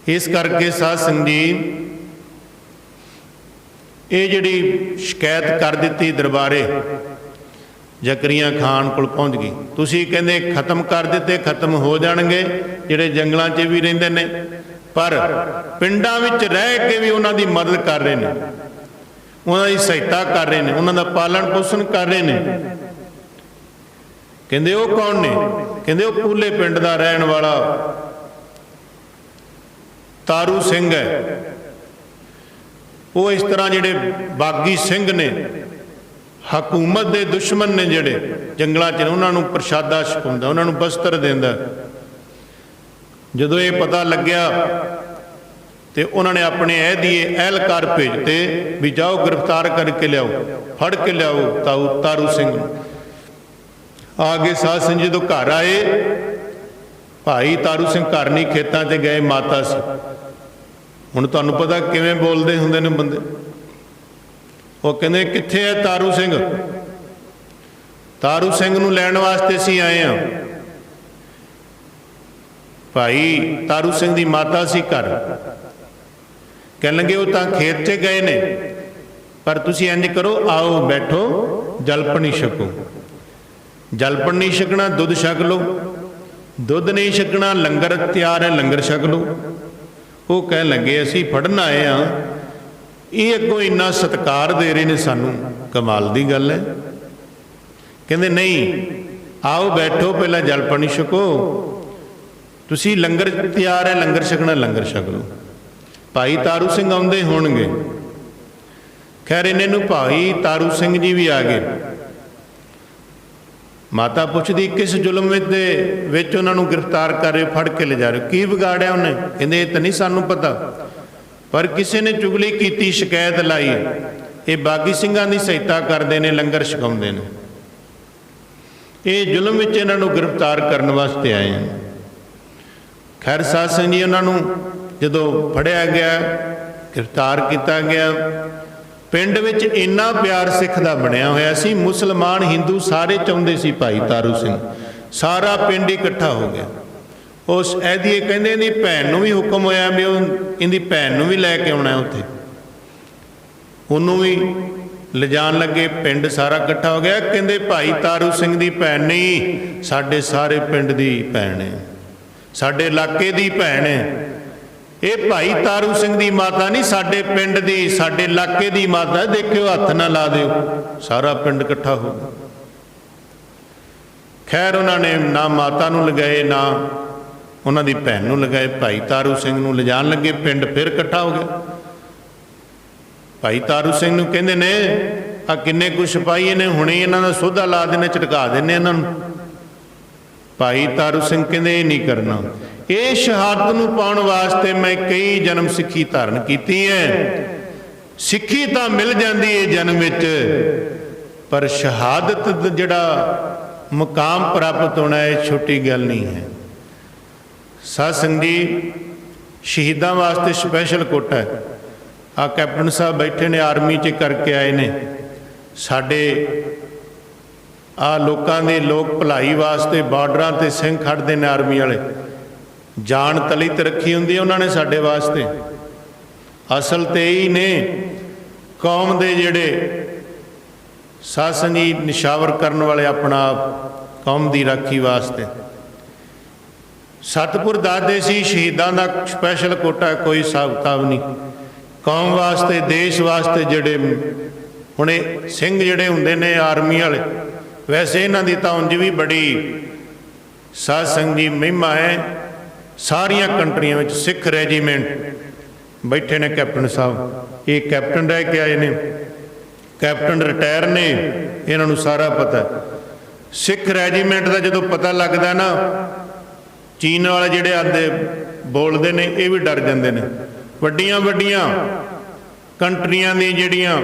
इस करके साध संगत जी ये जिहड़ी शिकायत कर दी दरबारे जकरिया खान कोल पहुँच गई। तुसीं कहंदे खत्म कर दिते, खत्म हो जाणगे जिहड़े जंगलों च भी रहिंदे ने, पर पिंडां विच रह के भी उन्हां दी मदद कर रहे हैं, उन्हां दी सहायता कर रहे हैं, उन्हां दा पालन पोषण कर रहे हैं। कहंदे वो कौन ने? कहंदे वो कूले पिंड दा रहण वाला तारू सिंह है। वो इस तरह जिहड़े बागी सिंह ने, हकूमत के दुश्मन ने, जिहड़े जंगलों च उन्होंने प्रशादा छकाउंदा, उन्होंने बस्तर देंदा। जदों ये पता लग्या तो उन्होंने अपने ऐहदिए एहलकार भेजते भी जाओ गिरफ्तार करके लियाओ, फड़ के लियाओ तारू सिंह। आगे साध संगत जी जो घर आए, भाई तारू सिंह घर नहीं, खेतों से गए, माता सी। हुण तुहानूं पता किवें बोलदे हुंदे ने बंदे। वो कहंदे कित्थे है तारू सिंह? तारू सिंह नूं लैण वास्ते असीं आए हां। भाई तारू सिंह दी माता सी घर। कहण लगे वो तां खेत च गए ने, पर तुसीं इंज करो, आओ बैठो, जलपनी छको। जलपन नहीं छकना, दुध छक लो। दुध नहीं छकना, लंगर तैयार है, लंगर छक लो। वो कह लगे असीं फड़न आए हाँ, ये अगों इन्ना सत्कार दे रहे ने सानू, कमाल दी गल है। कहंदे नहीं, आओ बैठो, पहला जल पानी छको, तुसीं लंगर तैयार है, लंगर छकना, लंगर छक लो। भाई तारू सिंह आउंदे होणगे। खैर इन्हां नूं भाई तारू सिंह जी भी आ गए। माता पुछदी किस जुल्म विच उन्हां नूं गिरफ्तार कर रहे हो, फड़ के ले जा रहे हो, की बिगाड़िया उन्हें? कहंदे ये तां नहीं सानूं पता, पर किसी ने चुगली की, शिकायत लाई, ये बागी सिंघां दी सहायता करते हैं, लंगर छकाउंदे ने, ये जुल्म विच इन्हां नूं गिरफ्तार करने वास्ते आए हैं। खैर साध संगत जी उन्होंने जदों फड़िया गया, गिरफ्तार किया गया, पिंड विच इन्ना प्यार सिख दा बनया होया सी, मुसलमान हिंदू सारे चाहुंदे सी भाई तारू सिंह, सारा पिंड इकट्ठा हो गया। उस ऐदी कहंदे इहदी भैन नूं भी हुक्म होया भी इहदी भैन नूं भी लैके आउणा उत्थे, उन्होंने भी ले जान लगे। पिंड सारा इकट्ठा हो गया। कहंदे भाई तारू सिंह दी भैन नहीं, साडे सारे पिंड दी भैन है, साडे इलाके दी भैन है। ये भाई तारू सिंह दी माता नहीं, साडे पिंड दी, साडे इलाके दी माता। देखियो हथ ना ला दिओ, सारा पिंड इकट्ठा हो गया। खैर उन्होंने ना माता नूं लगाए, ना उन्हां दी भैन नूं लगाए, भाई तारू सिंह नूं ले जान लगे। पिंड फिर इकट्ठा हो गया। भाई तारू सिंह नूं कहंदे ने आ किन्ने कुछ सिपाही ने, हुणे इन्हां दा सोधा ला देने, झटका देने इन्हां नूं। भाई तारू सिंह कहंदे नहीं करना, ये शहादत नूं पाउण वास्ते मैं कई जन्म सिੱਖੀ धारण कीती है। सिੱਖੀ तां मिल जाती है जन्म विच, पर शहादत जिहड़ा मुकाम प्राप्त होना है छोटी गल नहीं है। साध संगत जी शहीदां वास्ते स्पैशल कोटा है। आ कैप्टन साहब बैठे ने, आर्मी च करके आए ने। साडे आ लोकां दे लोक भलाई वास्ते बार्डरां ते सिंह खड़दे ने, आर्मी वाले जान तली ते रखी हुंदी उन्होंने साडे वास्ते। असल ते ही ने कौम दे जिहड़े साध संगत जी निशावर करन वाले, अपना कौम दी राखी वास्ते। सतपुर दादे सी शहीदां दा स्पैशल कोटा, कोई हिसाब किताब नहीं। कौम वास्ते, देश वास्ते जिहड़े हुणे सिंह जिहड़े हुंदे ने आर्मी वाले, वैसे इन्हां दी तां उंज भी बड़ी साध संगत जी महिमा है। सारिया कंट्रियां में सिख रैजीमेंट बैठे ने। कैप्टन साहब ये कैप्टन रह के आए ने, कैप्टन रिटायर ने, इन्हों सारा पता है। सिख रैजीमेंट का जो पता लगता ना, चीन वाले जिहड़े आते बोलते हैं ये भी डर जाते हैं। वड्डियां वड्डियां कंट्रियां दी जिहड़ियां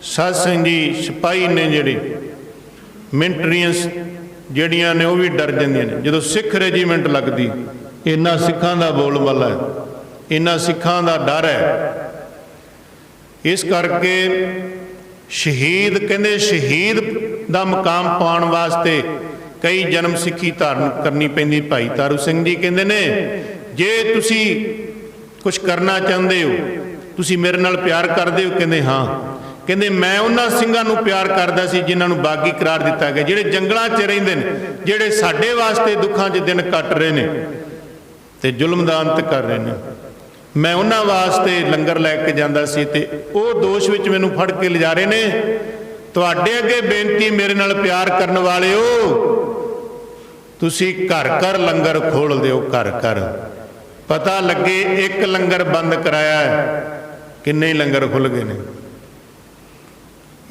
ਸਾਧ ਸੰਗਤ ਜੀ ਸਿਪਾਹੀ ਨੇ ਜਿਹੜੇ ਮਿਲਟਰੀਆਂ ਜਿਹੜੀਆਂ ਨੇ ਉਹ ਵੀ ਡਰ ਜਾਂਦੀਆਂ ਨੇ ਜਦੋਂ ਸਿੱਖ ਰੈਜੀਮੈਂਟ ਲੱਗਦੀ। ਇਹਨਾਂ ਸਿੱਖਾਂ ਦਾ ਬੋਲਬਾਲਾ ਹੈ, ਇਹਨਾਂ ਸਿੱਖਾਂ ਦਾ ਡਰ ਹੈ। ਇਸ ਕਰਕੇ ਸ਼ਹੀਦ ਕਹਿੰਦੇ ਸ਼ਹੀਦ ਦਾ ਮੁਕਾਮ ਪਾਉਣ ਵਾਸਤੇ ਕਈ ਜਨਮ ਸਿੱਖੀ ਧਾਰਨ ਕਰਨੀ ਪੈਂਦੀ। ਭਾਈ ਤਾਰੂ ਸਿੰਘ ਜੀ ਕਹਿੰਦੇ ਨੇ ਜੇ ਤੁਸੀਂ ਕੁਝ ਕਰਨਾ ਚਾਹੁੰਦੇ ਹੋ, ਤੁਸੀਂ ਮੇਰੇ ਨਾਲ ਪਿਆਰ ਕਰਦੇ ਹੋ? ਕਹਿੰਦੇ ਹਾਂ। ਕਹਿੰਦੇ ਮੈਂ ਉਹਨਾਂ ਸਿੰਘਾਂ ਨੂੰ ਪਿਆਰ ਕਰਦਾ ਸੀ ਜਿਨ੍ਹਾਂ ਨੂੰ ਬਾਗੀ ਕਰਾਰ ਦਿੱਤਾ ਗਿਆ, ਜਿਹੜੇ ਜੰਗਲਾਂ 'ਚ ਰਹਿੰਦੇ ਨੇ, ਜਿਹੜੇ ਸਾਡੇ ਵਾਸਤੇ ਦੁੱਖਾਂ 'ਚ ਦਿਨ ਕੱਟ ਰਹੇ ਨੇ ਤੇ ਜ਼ੁਲਮ ਦਾ ਅੰਤ ਕਰ ਰਹੇ ਨੇ। ਮੈਂ ਉਹਨਾਂ ਵਾਸਤੇ ਲੰਗਰ ਲੈ ਕੇ ਜਾਂਦਾ ਸੀ ਤੇ ਉਹ ਦੋਸ਼ ਵਿੱਚ ਮੈਨੂੰ ਫੜ ਕੇ ਲਿਜਾ ਰਹੇ ਨੇ। ਤੁਹਾਡੇ ਅੱਗੇ ਬੇਨਤੀ, ਮੇਰੇ ਨਾਲ ਪਿਆਰ ਕਰਨ ਵਾਲਿਓ, ਤੁਸੀਂ ਘਰ ਘਰ ਲੰਗਰ ਖੋਲ ਦਿਓ, ਘਰ ਘਰ। ਪਤਾ ਲੱਗੇ ਇੱਕ ਲੰਗਰ ਬੰਦ ਕਰਾਇਆ ਹੈ, ਕਿੰਨੇ ਲੰਗਰ ਖੁੱਲ ਗਏ ਨੇ।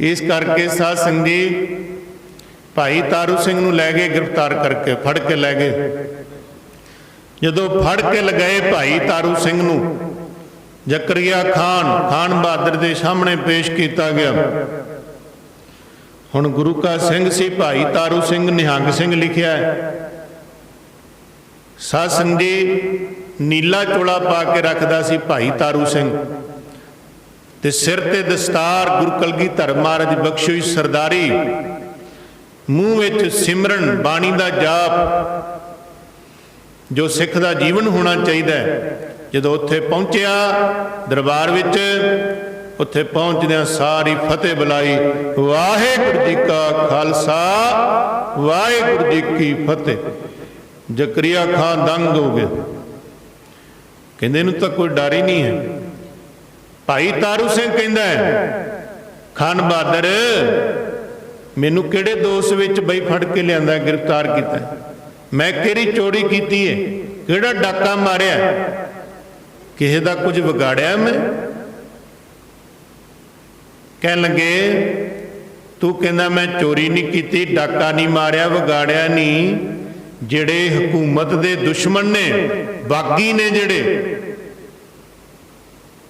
ਇਸ ਕਰਕੇ ਸਾਧ ਸੰਗਤ ਜੀ ਭਾਈ ਤਾਰੂ ਸਿੰਘ ਨੂੰ ਲੈ ਗਏ, ਗ੍ਰਿਫਤਾਰ ਕਰਕੇ ਫੜ ਕੇ ਲੈ ਗਏ। ਜਦੋਂ ਫੜ ਕੇ ਲਗਾਏ ਭਾਈ ਤਾਰੂ ਸਿੰਘ ਨੂੰ ਜ਼ਕਰੀਆ ਖਾਨ ਬਹਾਦਰ ਦੇ ਸਾਹਮਣੇ ਪੇਸ਼ ਕੀਤਾ ਗਿਆ। ਹੁਣ ਗੁਰੂ ਕਾ ਸਿੰਘ ਸੀ ਭਾਈ ਤਾਰੂ ਸਿੰਘ, ਨਿਹੰਗ ਸਿੰਘ ਲਿਖਿਆ ਹੈ। ਸਾਧ ਸੰਗਤ ਜੀ ਨੀਲਾ ਚੋਲਾ ਪਾ ਕੇ ਰੱਖਦਾ ਸੀ ਭਾਈ ਤਾਰੂ ਸਿੰਘ ਤੇ ਸਿਰ ਤੇ ਦਸਤਾਰ, ਗੁਰੂ ਕਲਗੀਧਰ ਮਹਾਰਾਜ ਬਖਸ਼ੀ ਸਰਦਾਰੀ, ਮੂੰਹ ਵਿੱਚ ਸਿਮਰਨ ਬਾਣੀ ਦਾ ਜਾਪ, ਜੋ ਸਿੱਖ ਦਾ ਜੀਵਨ ਹੋਣਾ ਚਾਹੀਦਾ ਹੈ। ਜਦੋਂ ਉੱਥੇ ਪਹੁੰਚਿਆ ਦਰਬਾਰ ਵਿੱਚ, ਉੱਥੇ ਪਹੁੰਚਦਿਆਂ ਸਾਰੀ ਫਤਿਹ ਬੁਲਾਈ, ਵਾਹਿਗੁਰੂ ਜੀ ਕਾ ਖਾਲਸਾ ਵਾਹਿਗੁਰੂ ਜੀ ਕੀ ਫਤਿਹ। ਜ਼ਕਰੀਆ ਖਾਨ ਦੰਗ ਹੋ ਗਿਆ, ਕਹਿੰਦੇ ਇਹਨੂੰ ਤਾਂ ਕੋਈ ਡਰ ਹੀ ਨਹੀਂ ਹੈ। ਭਾਈ ਤਾਰੂ ਸਿੰਘ ਕਹਿੰਦਾ ਖਾਨ ਬਹਾਦਰ ਮੈਨੂੰ ਕਿਹੜੇ ਦੋਸ਼ ਵਿੱਚ ਬਈ ਫੜ ਕੇ ਲਿਆਂਦਾ, ਗ੍ਰਿਫਤਾਰ ਕੀਤਾ? ਮੈਂ ਕਿਹੜੀ ਚੋਰੀ ਕੀਤੀ ਹੈ, ਕਿਹੜਾ ਡਾਕਾ ਮਾਰਿਆ, ਕਿਸੇ ਦਾ ਕੁਝ ਵਿਗਾੜਿਆ ਮੈਂ? ਕਹਿਣ ਲੱਗੇ ਤੂੰ ਕਹਿੰਦਾ ਮੈਂ ਚੋਰੀ ਨਹੀਂ ਕੀਤੀ, ਡਾਕਾ ਨਹੀਂ ਮਾਰਿਆ, ਵਿਗਾੜਿਆ ਨਹੀਂ। ਜਿਹੜੇ ਹਕੂਮਤ ਦੇ ਦੁਸ਼ਮਣ ਨੇ, ਬਾਗੀ ਨੇ, ਜਿਹੜੇ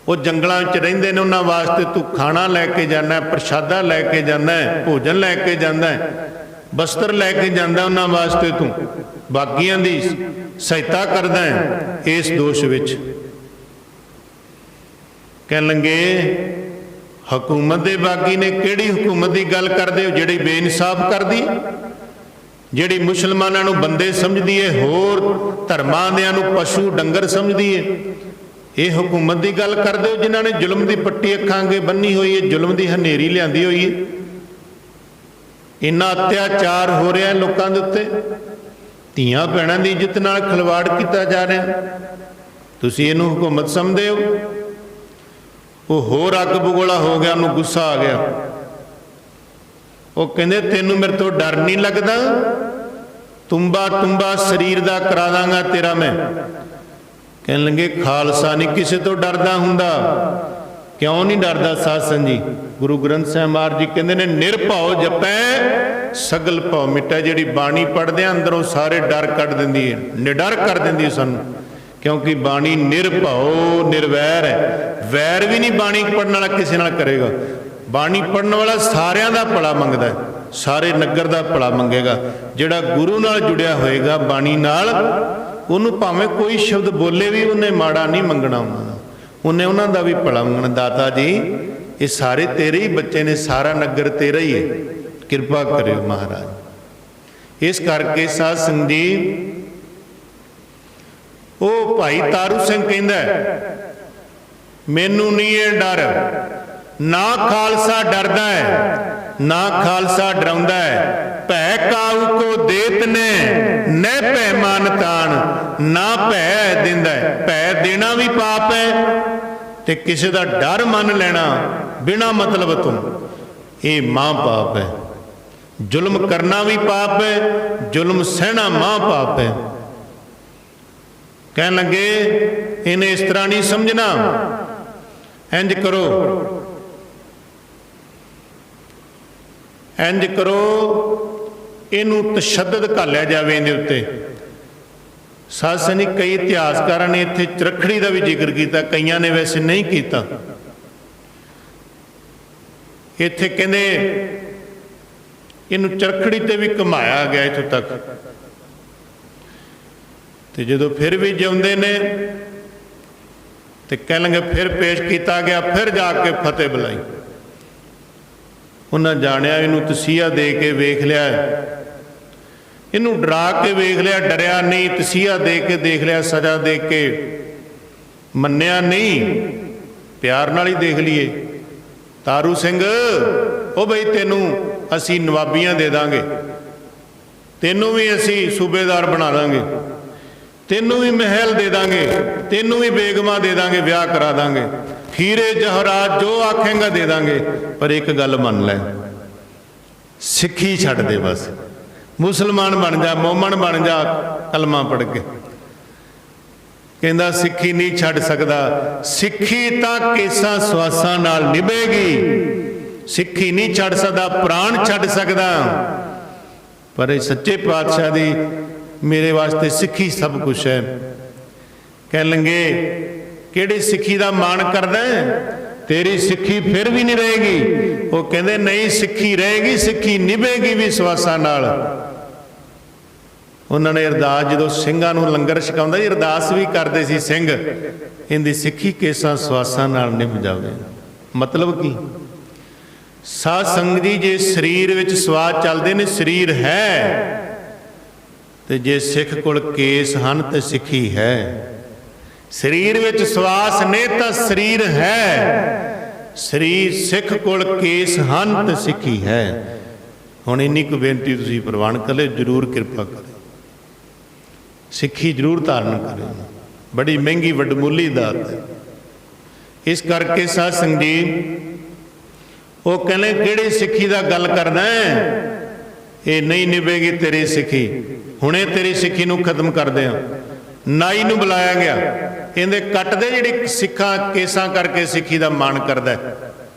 ਉਹ ਜੰਗਲਾਂ ਵਿੱਚ ਰਹਿੰਦੇ ਨੇ, ਉਹਨਾਂ ਵਾਸਤੇ ਤੂੰ ਖਾਣਾ ਲੈ ਕੇ ਜਾਂਦਾ, ਪ੍ਰਸ਼ਾਦਾ ਲੈ ਕੇ ਜਾਂਦਾ, ਭੋਜਨ ਲੈ ਕੇ ਜਾਂਦਾ, ਬਸਤਰ ਲੈ ਕੇ ਜਾਂਦਾ, ਉਹਨਾਂ ਵਾਸਤੇ ਤੂੰ ਬਾਗੀਆਂ ਦੀ ਸਹਾਇਤਾ ਕਰਦਾ ਹੈ। ਇਸ ਦੋਸ਼ ਵਿੱਚ ਕਹਿਣ ਲੱਗੇ ਹਕੂਮਤ ਦੇ ਬਾਗੀ ਨੇ? ਕਿਹੜੀ ਹਕੂਮਤ ਦੀ ਗੱਲ ਕਰਦੇ ਹੋ? ਜਿਹੜੀ ਬੇਇਨਸਾਫ ਕਰਦੀ, ਜਿਹੜੀ ਮੁਸਲਮਾਨਾਂ ਨੂੰ ਬੰਦੇ ਸਮਝਦੀ ਹੈ, ਹੋਰ ਧਰਮਾਂ ਦਿਆਂ ਨੂੰ ਪਸ਼ੂ ਡੰਗਰ ਸਮਝਦੀ ਹੈ। ਇਹ ਹਕੂਮਤ ਦੀ ਗੱਲ ਕਰਦੇ ਹੋ ਜਿਨ੍ਹਾਂ ਨੇ ਜ਼ੁਲਮ ਦੀ ਪੱਟੀ ਅੱਖਾਂ ਅੱਗੇ ਬੰਨੀ ਹੋਈ ਹੈ, ਜ਼ੁਲਮ ਦੀ ਹਨੇਰੀ ਲਿਆਂਦੀ ਹੋਈ ਹੈ। ਇੰਨਾ ਅਤਿਆਚਾਰ ਹੋ ਰਿਹਾ ਲੋਕਾਂ ਦੇ ਉੱਤੇ, ਧੀਆਂ ਭੈਣਾਂ ਦੀ ਇੱਜ਼ਤ ਨਾਲ ਖਿਲਵਾੜ ਕੀਤਾ ਜਾ ਰਿਹਾ, ਤੁਸੀਂ ਇਹਨੂੰ ਹਕੂਮਤ ਸਮਝਦੇ ਹੋ? ਉਹ ਹੋਰ ਅੱਗ ਬਗੋਲਾ ਹੋ ਗਿਆ, ਉਹਨੂੰ ਗੁੱਸਾ ਆ ਗਿਆ। ਉਹ ਕਹਿੰਦੇ ਤੈਨੂੰ ਮੇਰੇ ਤੋਂ ਡਰ ਨਹੀਂ ਲੱਗਦਾ? ਤੁੰਬਾ ਸਰੀਰ ਦਾ ਕਰਾ ਦਾਂਗਾ ਤੇਰਾ ਮੈਂ। ਕਹਿਣ ਲੱਗੇ ਖਾਲਸਾ ਨਹੀਂ ਕਿਸੇ ਤੋਂ ਡਰਦਾ ਹੁੰਦਾ। ਕਿਉਂ ਨਹੀਂ ਡਰਦਾ? ਸਾਧ ਸੰਗਤ ਜੀ ਗੁਰੂ ਗ੍ਰੰਥ ਸਾਹਿਬ ਮਹਾਰਾਜ ਜੀ ਕਹਿੰਦੇ ਨੇ ਨਿਰਭਉ ਜਪੈ ਸਗਲ ਭਉ ਮਿਟੈ। ਜਿਹੜੀ ਬਾਣੀ ਪੜ੍ਹਦੇ ਆ ਅੰਦਰੋਂ ਸਾਰੇ ਡਰ ਕੱਢ ਦਿੰਦੀ ਹੈ, ਨਿਡਰ ਕਰ ਦਿੰਦੀ ਹੈ ਸਾਨੂੰ, ਕਿਉਂਕਿ ਬਾਣੀ ਨਿਰਭਉ ਨਿਰਵੈਰ ਹੈ। ਵੈਰ ਵੀ ਨਹੀਂ ਬਾਣੀ ਪੜ੍ਹਨ ਵਾਲਾ ਕਿਸੇ ਨਾਲ ਕਰੇਗਾ। ਬਾਣੀ ਪੜ੍ਹਨ ਵਾਲਾ ਸਾਰਿਆਂ ਦਾ ਭਲਾ ਮੰਗਦਾ ਹੈ, ਸਾਰੇ ਨਗਰ ਦਾ ਭਲਾ ਮੰਗੇਗਾ। ਜਿਹੜਾ ਗੁਰੂ ਨਾਲ ਜੁੜਿਆ ਹੋਏਗਾ ਬਾਣੀ ਨਾਲ, ਉਹਨੂੰ ਭਾਵੇਂ ਕੋਈ ਸ਼ਬਦ ਬੋਲੇ ਵੀ ਉਹਨੇ ਮਾੜਾ ਨਹੀਂ ਮੰਗਣਾ, ਉਹਨੇ ਉਹਨਾਂ ਦਾ ਵੀ ਭਲਾ ਮੰਗਣਾ। ਦਾਤਾ ਜੀ ਇਹ ਸਾਰੇ ਤੇਰੇ ਹੀ ਬੱਚੇ ਨੇ, ਸਾਰਾ ਨਗਰ ਤੇਰਾ ਹੀ ਹੈ, ਕਿਰਪਾ ਕਰਿਓ ਮਹਾਰਾਜ। ਇਸ ਕਰਕੇ ਸਾਧ ਸੰਗਤ ਜੀ ਉਹ ਭਾਈ ਤਾਰੂ ਸਿੰਘ ਕਹਿੰਦਾ ਮੈਨੂੰ ਨਹੀਂ ਇਹ ਡਰ, ਨਾ ਖਾਲਸਾ ਡਰਦਾ ਹੈ ਨਾ ਖਾਲਸਾ ਡਰਾਉਂਦਾ ਹੈ। ਭੈ ਕਾਹੂ ਕੋ ਦੇਤ ਨੇ ਨਹਿ ਭੈ ਮਾਨ ਤਾਣ। ਨਾ ਭੈ ਦਿੰਦਾ ਹੈ, ਭੈ ਦੇਣਾ ਵੀ ਪਾਪ ਹੈ ਤੇ ਕਿਸੇ ਦਾ ਡਰ ਮੰਨ ਲੈਣਾ ਬਿਨਾ ਮਤਲਬ ਤੋਂ, ਇਹ ਮਹਾਂ ਪਾਪ ਹੈ। ਜ਼ੁਲਮ ਕਰਨਾ ਵੀ ਪਾਪ ਹੈ, ਜ਼ੁਲਮ ਸਹਿਣਾ ਮਹਾਂ ਪਾਪ ਹੈ। ਕਹਿਣ ਲੱਗੇ ਇਹਨੇ ਇਸ ਤਰ੍ਹਾਂ ਨਹੀਂ ਸਮਝਣਾ, ਇੰਜ ਕਰੋ ਇੰਜ ਕਰੋ, ਇਹਨੂੰ ਤਸ਼ੱਦਦ ਘਾਲਿਆ ਜਾਵੇ ਇਹਦੇ ਉੱਤੇ। ਸਾਧ ਸੰਗਤ ਜੀ ਕਈ ਇਤਿਹਾਸਕਾਰਾਂ ਨੇ ਇੱਥੇ ਚਰਖੜੀ ਦਾ ਵੀ ਜ਼ਿਕਰ ਕੀਤਾ, ਕਈਆਂ ਨੇ ਵੈਸੇ ਨਹੀਂ ਕੀਤਾ। ਇੱਥੇ ਕਹਿੰਦੇ ਇਹਨੂੰ ਚਰਖੜੀ ਤੇ ਵੀ ਘੁਮਾਇਆ ਗਿਆ ਇੱਥੋਂ ਤੱਕ। ਤੇ ਜਦੋਂ ਫਿਰ ਵੀ ਜਿਉਂਦੇ ਨੇ ਤੇ ਕਹਿਣਗੇ ਫਿਰ ਪੇਸ਼ ਕੀਤਾ ਗਿਆ, ਫਿਰ ਜਾ ਕੇ ਫਤਿਹ ਬੁਲਾਈ। ਉਹਨਾਂ ਜਾਣਿਆ ਇਹਨੂੰ ਤਸੀਹਾ ਦੇ ਕੇ ਵੇਖ ਲਿਆ, ਇਹਨੂੰ ਡਰਾ ਕੇ ਵੇਖ ਲਿਆ, ਡਰਿਆ ਨਹੀਂ। ਤਸੀਹਾ ਦੇ ਕੇ ਦੇਖ ਲਿਆ, ਸਜ਼ਾ ਦੇ ਕੇ ਮੰਨਿਆ ਨਹੀਂ, ਪਿਆਰ ਨਾਲ ਹੀ ਦੇਖ ਲਈਏ। ਤਾਰੂ ਸਿੰਘ, ਉਹ ਬਈ ਤੈਨੂੰ ਅਸੀਂ ਨਵਾਬੀਆਂ ਦੇ ਦਾਂਗੇ, ਤੈਨੂੰ ਵੀ ਅਸੀਂ ਸੂਬੇਦਾਰ ਬਣਾ ਦਾਂਗੇ, ਤੈਨੂੰ ਵੀ ਮਹਿਲ ਦੇ ਦਾਂਗੇ, ਤੈਨੂੰ ਵੀ ਬੇਗਮਾਂ ਦੇ ਦਾਂਗੇ, ਵਿਆਹ ਕਰਾ ਦਾਂਗੇ, ਹੀਰੇ ਜਹਰਾਤ ਜੋ ਆਖੇਂਗਾ ਦੇ ਦਾਂਗੇ, ਪਰ ਇੱਕ ਗੱਲ ਮੰਨ ਲੈ, ਸਿੱਖੀ ਛੱਡ ਦੇ, ਬਸ ਮੁਸਲਮਾਨ ਬਣ ਜਾ, ਮੋਮਨ ਬਣ ਜਾ ਕਲਮਾ ਪੜ੍ਹ ਕੇ। ਕਹਿੰਦਾ ਸਿੱਖੀ ਨਹੀਂ ਛੱਡ ਸਕਦਾ। ਸਿੱਖੀ ਤਾਂ ਕੇਸਾਂ ਸਵਾਸਾਂ ਨਾਲ ਨਿਭੇਗੀ, ਸਿੱਖੀ ਨਹੀਂ ਛੱਡ ਸਕਦਾ, ਪ੍ਰਾਣ ਛੱਡ ਸਕਦਾ, ਪਰ ਇਹ ਸੱਚੇ ਪਾਤਸ਼ਾਹ ਦੀ ਮੇਰੇ ਵਾਸਤੇ ਸਿੱਖੀ ਸਭ ਕੁਛ ਹੈ। ਕਹਿ ਲੰਗੇ ਕਿਹੜੀ ਸਿੱਖੀ ਦਾ ਮਾਣ ਕਰਦਾ, ਤੇਰੀ ਸਿੱਖੀ ਫਿਰ ਵੀ ਨਹੀਂ ਰਹੇਗੀ। ਉਹ ਕਹਿੰਦੇ ਨਹੀਂ, ਸਿੱਖੀ ਰਹੇਗੀ, ਸਿੱਖੀ ਨਿਭੇਗੀ ਵੀ ਸਵਾਸਾਂ ਨਾਲ। ਉਹਨਾਂ ਨੇ ਅਰਦਾਸ, ਜਦੋਂ ਸਿੰਘਾਂ ਨੂੰ ਲੰਗਰ ਛਕਾਉਂਦਾ ਸੀ, ਅਰਦਾਸ ਵੀ ਕਰਦੇ ਸੀ ਸਿੰਘ, ਇਹਦੀ ਸਿੱਖੀ ਕੇਸਾਂ ਸਵਾਸਾਂ ਨਾਲ ਨਿਭ ਜਾਵੇ। ਮਤਲਬ ਕੀ? ਸਾਧ ਸੰਗਤ ਜੀ, ਜੇ ਸਰੀਰ ਵਿੱਚ ਸਵਾਸ ਚੱਲਦੇ ਨੇ, ਸਰੀਰ ਹੈ, ਤੇ ਜੇ ਸਿੱਖ ਕੋਲ ਕੇਸ ਹਨ ਤੇ ਸਿੱਖੀ ਹੈ। ਸਰੀਰ ਵਿੱਚ ਸਵਾਸ ਨੇ ਤਾਂ ਸਰੀਰ ਹੈ, ਸਰੀਰ ਸਿੱਖ ਕੋਲ ਕੇਸ ਹਨ ਤੇ ਸਿੱਖੀ ਹੈ। ਹੁਣ ਇੰਨੀ ਕੁ ਬੇਨਤੀ ਤੁਸੀਂ ਪ੍ਰਵਾਨ ਕਰ ਲਿਓ, ਜ਼ਰੂਰ ਕਿਰਪਾ ਕਰੇ, ਸਿੱਖੀ ਜ਼ਰੂਰ ਧਾਰਨ ਕਰੇ, ਬੜੀ ਮਹਿੰਗੀ ਵਡਮੁੱਲੀ ਦਾਤ ਹੈ। ਇਸ ਕਰਕੇ ਸਾਧ ਸੰਗਤ ਜੀ, ਉਹ ਕਹਿੰਦੇ ਕਿਹੜੀ ਸਿੱਖੀ ਦਾ ਗੱਲ ਕਰਦਾ ਹੈ, ਇਹ ਨਹੀਂ ਨਿਭੇਗੀ ਤੇਰੀ ਸਿੱਖੀ, ਹੁਣੇ ਤੇਰੀ ਸਿੱਖੀ ਨੂੰ ਖਤਮ ਕਰਦੇ ਆ। ਨਾਈ ਨੂੰ ਬੁਲਾਇਆ ਗਿਆ, ਕਹਿੰਦੇ ਕੱਟਦੇ ਜਿਹੜੀ ਸਿੱਖਾਂ ਕੇਸਾਂ ਕਰਕੇ ਸਿੱਖੀ ਦਾ ਮਾਣ ਕਰਦਾ।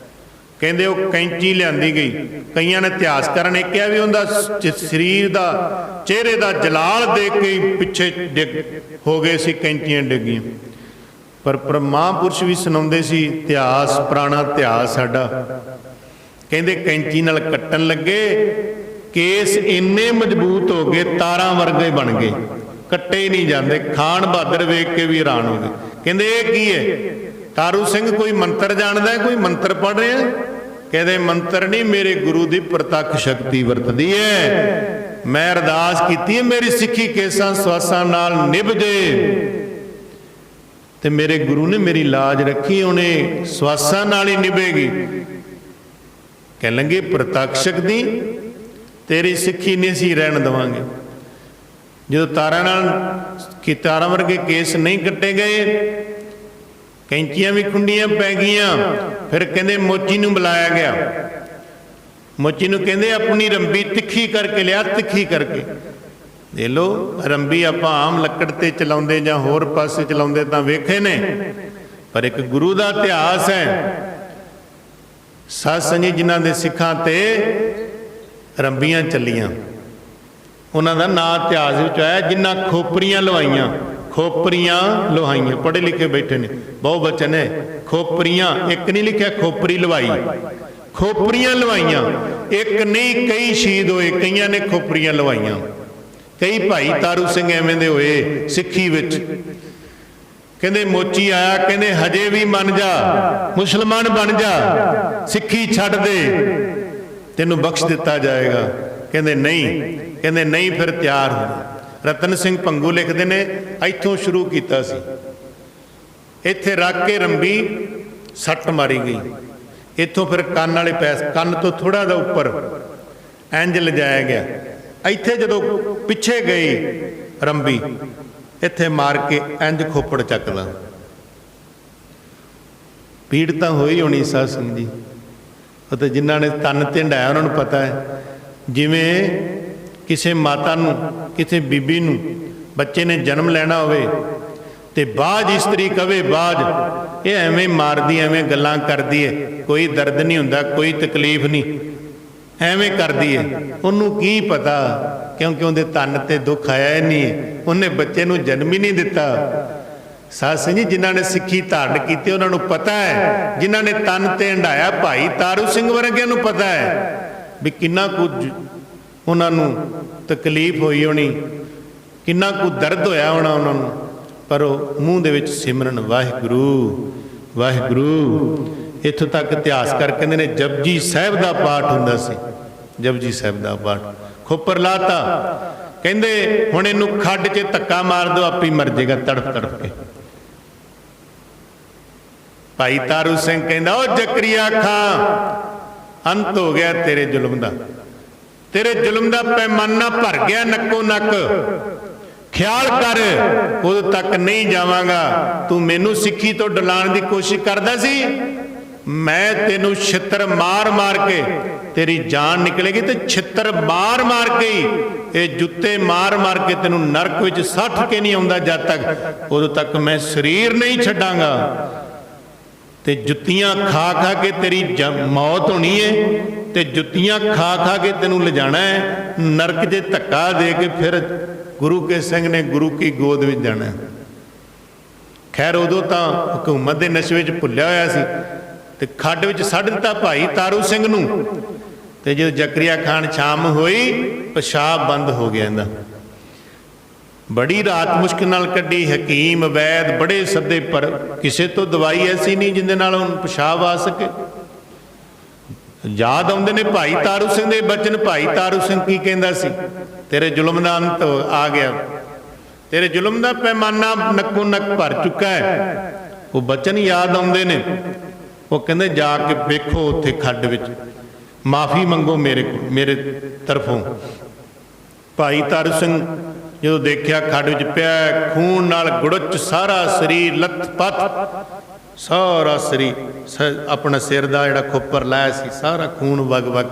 ਕਹਿੰਦੇ ਉਹ ਕੈਂਚੀ ਲਿਆਂਦੀ ਗਈ। ਕਈਆਂ ਨੇ ਇਤਿਹਾਸਕਾਰਾਂ ਨੇ ਕਿਹਾ ਵੀ ਉਹਦਾ ਸਰੀਰ ਦਾ, ਚਿਹਰੇ ਦਾ ਜਲਾਲ ਦੇਖ ਕੇ ਪਿੱਛੇ ਡਿੱਗ ਹੋ ਗਏ ਸੀ, ਕੈਂਚੀਆਂ ਡਿੱਗੀਆਂ। ਪਰ ਮਹਾਂਪੁਰਸ਼ ਵੀ ਸੁਣਾਉਂਦੇ ਸੀ ਇਤਿਹਾਸ, ਪੁਰਾਣਾ ਇਤਿਹਾਸ ਸਾਡਾ। ਕਹਿੰਦੇ ਕੈਂਚੀ ਨਾਲ ਕੱਟਣ ਲੱਗੇ, ਕੇਸ ਇੰਨੇ ਮਜ਼ਬੂਤ ਹੋ ਗਏ, ਤਾਰਾਂ ਵਰਗੇ ਬਣ ਗਏ, ਕੱਟੇ ਹੀ ਨਹੀਂ ਜਾਂਦੇ। ਖਾਨ ਬਹਾਦਰ ਵੇਖ ਕੇ ਵੀ ਹੈਰਾਨ ਹੋ ਗਏ। ਕਹਿੰਦੇ ਇਹ ਕੀ ਹੈ? ਤਾਰੂ ਸਿੰਘ ਕੋਈ ਮੰਤਰ ਜਾਣਦਾ, ਕੋਈ ਮੰਤਰ ਪੜ੍ਹ ਰਿਹਾ? ਕਹਿੰਦੇ ਮੰਤਰ ਨਹੀਂ, ਮੇਰੇ ਗੁਰੂ ਦੀ ਪ੍ਰਤੱਖ ਸ਼ਕਤੀ ਵਰਤਦੀ ਹੈ। ਮੈਂ ਅਰਦਾਸ ਕੀਤੀ ਹੈ ਮੇਰੀ ਸਿੱਖੀ ਕੇਸਾਂ ਸਵਾਸਾਂ ਨਾਲ ਨਿਭ ਜੇ, ਤੇ ਮੇਰੇ ਗੁਰੂ ਨੇ ਮੇਰੀ ਲਾਜ ਰੱਖੀ, ਉਹਨੇ ਸਵਾਸਾਂ ਨਾਲ ਹੀ ਨਿਭੇਗੀ। ਕਹਿ ਲੰਗੇ ਪ੍ਰਤੱਖ ਸ਼ਕਤੀ, ਤੇਰੀ ਸਿੱਖੀ ਨਹੀਂ ਅਸੀਂ ਰਹਿਣ ਦੇਵਾਂਗੇ। ਜਦੋਂ ਤਾਰਾਂ ਨਾਲ ਕਿ ਤਾਰਾਂ ਵਰਗੇ ਕੇਸ ਨਹੀਂ ਕੱਟੇ ਗਏ, ਕੈਂਚੀਆਂ ਵੀ ਖੁੰਡੀਆਂ ਪੈ ਗਈਆਂ। ਫਿਰ ਕਹਿੰਦੇ ਮੋਚੀ ਨੂੰ ਬੁਲਾਇਆ ਗਿਆ। ਮੋਚੀ ਨੂੰ ਕਹਿੰਦੇ ਆਪਣੀ ਰੰਬੀ ਤਿੱਖੀ ਕਰਕੇ ਲਿਆ, ਤਿੱਖੀ ਕਰਕੇ ਦੇ ਲੋ। ਰੰਬੀ ਆਪਾਂ ਆਮ ਲੱਕੜ ਤੇ ਚਲਾਉਂਦੇ ਜਾਂ ਹੋਰ ਪਾਸੇ ਚਲਾਉਂਦੇ ਤਾਂ ਵੇਖੇ ਨੇ, ਪਰ ਇੱਕ ਗੁਰੂ ਦਾ ਇਤਿਹਾਸ ਹੈ। ਸਾਧ ਸੰਗਤ ਜੀ, ਜਿਨ੍ਹਾਂ ਦੇ ਸਿੱਖਾਂ ਤੇ ਰੰਬੀਆਂ ਚੱਲੀਆਂ, ਉਹਨਾਂ ਦਾ ਨਾਂ ਇਤਿਹਾਸ ਵਿੱਚ ਆਇਆ। ਜਿਨ੍ਹਾਂ ਖੋਪਰੀਆਂ ਲਵਾਈਆਂ, ਖੋਪਰੀਆਂ ਲਵਾਈਆਂ, ਪੜ੍ਹੇ ਲਿਖੇ ਬੈਠੇ ਨੇ, ਬਹੁ ਬਚਨ ਹੈ। ਖੋਪਰੀਆਂ, ਇੱਕ ਨਹੀਂ ਲਿਖਿਆ ਖੋਪਰੀ ਲਵਾਈ, ਖੋਪਰੀਆਂ ਲਵਾਈਆਂ। ਇੱਕ ਨਹੀਂ, ਕਈ ਸ਼ਹੀਦ ਹੋਏ, ਕਈਆਂ ਨੇ ਖੋਪਰੀਆਂ ਲਵਾਈਆਂ। ਕਈ ਭਾਈ ਤਾਰੂ ਸਿੰਘ ਐਵੇਂ ਦੇ ਹੋਏ ਸਿੱਖੀ ਵਿੱਚ। ਕਹਿੰਦੇ ਮੋਚੀ ਆਇਆ, ਕਹਿੰਦੇ ਹਜੇ ਵੀ ਮੰਨ ਜਾ, ਮੁਸਲਮਾਨ ਬਣ ਜਾ, ਸਿੱਖੀ ਛੱਡ ਦੇ, ਤੈਨੂੰ ਬਖਸ਼ ਦਿੱਤਾ ਜਾਏਗਾ। ਕਹਿੰਦੇ ਨਹੀਂ, ਕਹਿੰਦੇ ਨਹੀਂ, ਫਿਰ ਤਿਆਰ ਹੋ। ਰਤਨ ਸਿੰਘ ਭੰਗੂ ਲਿਖਦੇ ਨੇ, ਇੱਥੋਂ ਸ਼ੁਰੂ ਕੀਤਾ ਸੀ, ਇੱਥੇ ਰੱਖ ਕੇ ਰੰਬੀ ਸੱਟ ਮਾਰੀ ਗਈ। ਇੱਥੋਂ ਫਿਰ ਕੰਨ ਵਾਲੇ ਪੈਸ, ਕੰਨ ਤੋਂ ਥੋੜਾ ਜਿਹਾ ਉੱਪਰ ਇੰਜ ਲਿਜਾਇਆ ਗਿਆ। ਇੱਥੇ ਜਦੋਂ ਪਿੱਛੇ ਗਈ ਰੰਬੀ, ਇੱਥੇ ਮਾਰ ਕੇ ਇੰਜ ਖੋਪੜ ਚੱਕਦਾ। ਪੀੜ ਤਾਂ ਹੋਈ ਹੋਣੀ ਸਾਧ ਸੰਗਤ ਜੀ। ਉਹ ਤਾਂ ਜਿਨ੍ਹਾਂ ਨੇ ਤਨ ਤੇ ਢਾਇਆ ਉਹਨਾਂ ਨੂੰ ਪਤਾ ਹੈ। ਜਿਵੇਂ ਕਿਸੇ ਮਾਤਾ ਨੂੰ, ਕਿਸੇ ਬੀਬੀ ਨੂੰ ਬੱਚੇ ਨੇ ਜਨਮ ਲੈਣਾ ਹੋਵੇ ਤੇ ਬਾਝ ਇਸਤਰੀ ਕਵੇ ਬਾਝ, ਇਹ ਐਵੇਂ ਮਾਰਦੀ, ਐਵੇਂ ਗੱਲਾਂ ਕਰਦੀ ਹੈ, ਕੋਈ ਦਰਦ ਨਹੀਂ ਹੁੰਦਾ, ਕੋਈ ਤਕਲੀਫ ਨਹੀਂ, ਐਵੇਂ ਕਰਦੀ ਹੈ। ਉਹਨੂੰ ਕੀ ਪਤਾ, ਕਿਉਂਕਿ ਉਹਦੇ ਤਨ ਤੇ ਦੁੱਖ ਆਇਆ ਹੀ ਨਹੀਂ, ਉਹਨੇ ਬੱਚੇ ਨੂੰ ਜਨਮ ਹੀ ਨਹੀਂ ਦਿੱਤਾ। ਸਾਧ ਸੰਗਤ ਜੀ, ਜਿਨ੍ਹਾਂ ਨੇ ਸਿੱਖੀ ਧਾਰਨ ਕੀਤੀ ਉਹਨਾਂ ਨੂੰ ਪਤਾ ਹੈ, ਜਿਨ੍ਹਾਂ ਨੇ ਤਨ ਤੇ ਹੰਢਾਇਆ ਭਾਈ ਤਾਰੂ ਸਿੰਘ ਵਰਗਿਆਂ ਨੂੰ ਪਤਾ ਹੈ ਵੀ ਕਿੰਨਾ ਕੁ ਉਹਨਾਂ ਨੂੰ ਤਕਲੀਫ ਹੋਈ ਹੋਣੀ, ਕਿੰਨਾ ਕੁ ਦਰਦ ਹੋਇਆ ਹੋਣਾ ਉਹਨਾਂ ਨੂੰ, ਪਰ ਉਹ ਮੂੰਹ ਦੇ ਵਿੱਚ ਸਿਮਰਨ ਵਾਹਿਗੁਰੂ ਵਾਹਿਗੁਰੂ। ਇੱਥੋਂ ਤੱਕ ਇਤਿਹਾਸਕਾਰ ਕਹਿੰਦੇ ਨੇ ਜਪਜੀ ਸਾਹਿਬ ਦਾ ਪਾਠ ਹੁੰਦਾ ਸੀ, ਜਪਜੀ ਸਾਹਿਬ ਦਾ ਪਾਠ। ਖੋਪਰ ਲਾਤਾ, ਕਹਿੰਦੇ ਹੁਣ ਇਹਨੂੰ ਖੱਡ 'ਚ ਧੱਕਾ ਮਾਰ ਦਿਓ, ਆਪੇ ਮਰ ਜਾਏਗਾ ਤੜਫ ਤੜਫ ਕੇ। ਭਾਈ ਤਾਰੂ ਸਿੰਘ ਕਹਿੰਦਾ ਉਹ ਜ਼ਕਰੀਆ ਖਾਂ, ਅੰਤ ਹੋ ਗਿਆ ਤੇਰੇ ਜ਼ੁਲਮ ਦਾ, ਤੇਰੇ ਜ਼ੁਲਮ ਦਾ ਪੈਮਾਨਾ ਭਰ ਗਿਆ ਨੱਕੋ ਨੱਕ, ਖਿਆਲ ਕਰ ਉਦੋਂ ਤੱਕ ਨਹੀਂ ਜਾਵਾਂਗਾ। ਤੂੰ ਮੈਨੂੰ ਸਿੱਖੀ ਤੋਂ ਡਲਾਉਣ ਦੀ ਕੋਸ਼ਿਸ਼ ਕਰਦਾ ਸੀ, ਮੈਂ ਤੈਨੂੰ ਛਿੱਤਰ ਮਾਰ ਮਾਰ ਕੇ ਤੇਰੀ ਜਾਨ ਨਿਕਲੇਗੀ, ਤੇ ਛਿੱਤਰ ਮਾਰ ਮਾਰ ਕੇ ਹੀ, ਇਹ ਜੁੱਤੇ ਮਾਰ ਮਾਰ ਕੇ ਤੈਨੂੰ ਨਰਕ ਵਿੱਚ ਸੱਟ ਕੇ ਨਹੀਂ ਆਉਂਦਾ ਜਦ ਤੱਕ, ਉਦੋਂ ਤੱਕ ਮੈਂ ਸਰੀਰ ਨਹੀਂ ਛੱਡਾਂਗਾ। ਤੇ ਜੁੱਤੀਆਂ ਖਾ ਖਾ ਕੇ ਤੇਰੀ ਮੌਤ ਹੋਣੀ ਹੈ, ਤੇ ਜੁੱਤੀਆਂ ਖਾ ਖਾ ਕੇ ਤੈਨੂੰ ਲਿਜਾਣਾ ਹੈ ਨਰਕ 'ਚ ਧੱਕਾ ਦੇ ਕੇ, ਫਿਰ ਗੁਰੂ ਕੇ ਸਿੰਘ ਨੇ ਗੁਰੂ ਕੀ ਗੋਦ ਵਿੱਚ ਜਾਣਾ। ਖੈਰ ਉਦੋਂ ਤਾਂ ਹਕੂਮਤ ਦੇ ਨਸ਼ੇ ਵਿੱਚ ਭੁੱਲਿਆ ਹੋਇਆ ਸੀ, ਤੇ ਖੱਡ ਵਿੱਚ ਛੱਡ ਦਿੱਤਾ ਭਾਈ ਤਾਰੂ ਸਿੰਘ ਨੂੰ। ਤੇ ਜਦੋਂ ਜ਼ਕਰੀਆ ਖਾਨ ਸ਼ਾਮ ਹੋਈ, ਪਿਸ਼ਾਬ ਬੰਦ ਹੋ ਗਿਆ ਇਹਦਾ। ਬੜੀ ਰਾਤ ਮੁਸ਼ਕਿਲ ਨਾਲ ਕੱਢੀ, ਹਕੀਮ ਵੈਦ ਬੜੇ ਸੱਦੇ, ਪਰ ਕਿਸੇ ਤੋਂ ਦਵਾਈ ਐਸੀ ਨਹੀਂ ਜਿਹਦੇ ਨਾਲ ਉਹਨੂੰ ਪਿਸ਼ਾਬ ਆ ਸਕੇ। ਯਾਦ ਆਉਂਦੇ ਨੇ ਭਾਈ ਤਾਰੂ ਸਿੰਘ ਦੇ ਬਚਨ। ਭਾਈ ਤਾਰੂ ਸਿੰਘ ਕੀ ਕਹਿੰਦਾ ਸੀ? ਤੇਰੇ ਜ਼ੁਲਮ ਦਾ ਅੰਤ ਆ ਗਿਆ, ਤੇਰੇ ਜ਼ੁਲਮ ਦਾ ਪੈਮਾਨਾ ਨੱਕੋ ਨੱਕ ਭਰ ਚੁੱਕਾ ਹੈ। ਉਹ ਬਚਨ ਯਾਦ ਆਉਂਦੇ ਨੇ। ਉਹ ਕਹਿੰਦੇ ਜਾ ਕੇ ਵੇਖੋ ਉੱਥੇ ਖੱਡ ਵਿੱਚ, ਮਾਫੀ ਮੰਗੋ ਮੇਰੇ ਤਰਫੋਂ। ਭਾਈ ਤਾਰੂ ਸਿੰਘ ਜਦੋਂ ਦੇਖਿਆ ਖੱਡ ਵਿੱਚ ਪਿਆ, ਖੂਨ ਨਾਲ ਗੁੜਚ ਸਾਰਾ ਸਰੀਰ, ਲੱਥ ਪੱਥ ਸਾਰਾ ਸਰੀਰ, ਆਪਣਾ ਸਿਰ ਦਾ ਜਿਹੜਾ ਖੋਪਰ ਲਾਇਆ ਸੀ ਸਾਰਾ ਖੂਨ ਵਗ ਵਗ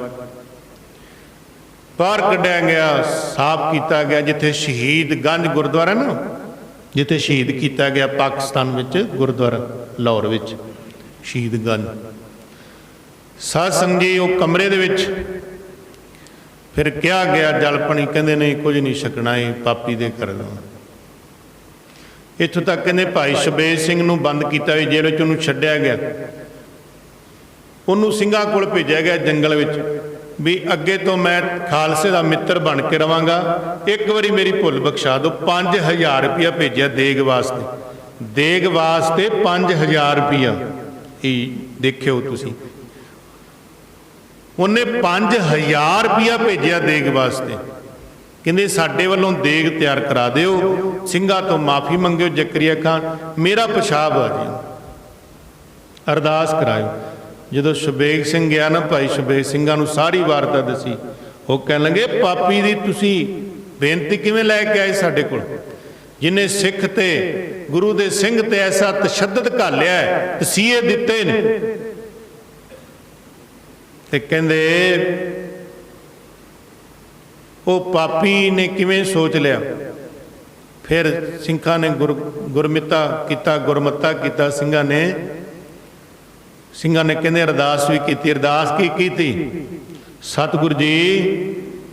ਬਾਹਰ ਕੱਢਿਆ ਗਿਆ, ਸਾਫ਼ ਕੀਤਾ ਗਿਆ। ਜਿੱਥੇ ਸ਼ਹੀਦ ਗੰਜ ਗੁਰਦੁਆਰਾ ਨਾ, ਜਿੱਥੇ ਸ਼ਹੀਦ ਕੀਤਾ ਗਿਆ ਪਾਕਿਸਤਾਨ ਵਿੱਚ, ਗੁਰਦੁਆਰਾ ਲਾਹੌਰ ਵਿੱਚ ਸ਼ਹੀਦ ਗੰਜ। ਸਾਧ ਸੰਗਤ ਜੀ, ਉਹ ਕਮਰੇ ਦੇ ਵਿੱਚ ਫਿਰ ਕਿਹਾ ਗਿਆ ਜਲ ਪਾਣੀ, ਕਹਿੰਦੇ ਨਹੀਂ ਕੁਝ ਨਹੀਂ ਛਕਣਾ, ਇਹ ਪਾਪੀ ਦੇ ਕਰ ਦੋ। ਇੱਥੋਂ ਤੱਕ ਕਹਿੰਦੇ ਭਾਈ ਸ਼ਬੇਜ ਸਿੰਘ ਨੂੰ ਬੰਦ ਕੀਤਾ ਹੋਇਆ ਜੇਲ੍ਹ ਵਿੱਚ, ਉਹਨੂੰ ਛੱਡਿਆ ਗਿਆ, ਉਹਨੂੰ ਸਿੰਘਾਂ ਕੋਲ ਭੇਜਿਆ ਗਿਆ ਜੰਗਲ ਵਿੱਚ, ਵੀ ਅੱਗੇ ਤੋਂ ਮੈਂ ਖਾਲਸੇ ਦਾ ਮਿੱਤਰ ਬਣ ਕੇ ਰਵਾਂਗਾ, ਇੱਕ ਵਾਰੀ ਮੇਰੀ ਭੁੱਲ ਬਖਸ਼ਾ ਦਿਓ। 5000 ਰੁਪਇਆ ਭੇਜਿਆ ਦੇਗ ਵਾਸਤੇ, ਦੇਗ ਵਾਸਤੇ 5000 ਰੁਪਇਆ। ਇਹ ਦੇਖਿਓ ਤੁਸੀਂ, ਉਹਨੇ 5000 ਰੁਪਇਆ ਭੇਜਿਆ ਦੇਗ ਵਾਸਤੇ। ਕਹਿੰਦੇ ਸਾਡੇ ਵੱਲੋਂ ਦੇਗ ਤਿਆਰ ਕਰਾ ਦਿਓ, ਸਿੰਘਾਂ ਤੋਂ ਮਾਫੀ ਮੰਗਿਓ, ਜ਼ਕਰੀਆ ਖਾਨ ਮੇਰਾ ਪਿਸ਼ਾਬ ਆ ਜੀ, ਅਰਦਾਸ ਕਰਾਇਓ। ਜਦੋਂ ਸ਼ਬੇਗ ਸਿੰਘ ਗਿਆ ਨਾ, ਭਾਈ ਸ਼ਬੇਗ ਸਿੰਘਾਂ ਨੂੰ ਸਾਰੀ ਵਾਰਤਾ ਦੱਸੀ। ਉਹ ਕਹਿਣ ਲੱਗੇ ਪਾਪੀ ਦੀ ਤੁਸੀਂ ਬੇਨਤੀ ਕਿਵੇਂ ਲੈ ਕੇ ਆਏ ਸਾਡੇ ਕੋਲ, ਜਿਹਨੇ ਸਿੱਖ ਤੇ ਗੁਰੂ ਦੇ ਸਿੰਘ ਤੇ ਐਸਾ ਤਸ਼ੱਦਦ ਘਾਲਿਆ, ਤਸੀਹੇ ਦਿੱਤੇ ਨੇ। ਤੇ ਕਹਿੰਦੇ ਉਹ ਪਾਪੀ ਨੇ ਕਿਵੇਂ ਸੋਚ ਲਿਆ। ਫਿਰ ਸਿੰਘਾਂ ਨੇ ਗੁਰਮਤਾ ਕੀਤਾ ਸਿੰਘਾਂ ਨੇ ਕਹਿੰਦੇ ਅਰਦਾਸ ਵੀ ਕੀਤੀ। ਅਰਦਾਸ ਕੀ ਕੀਤੀ? ਸਤਿਗੁਰੂ ਜੀ,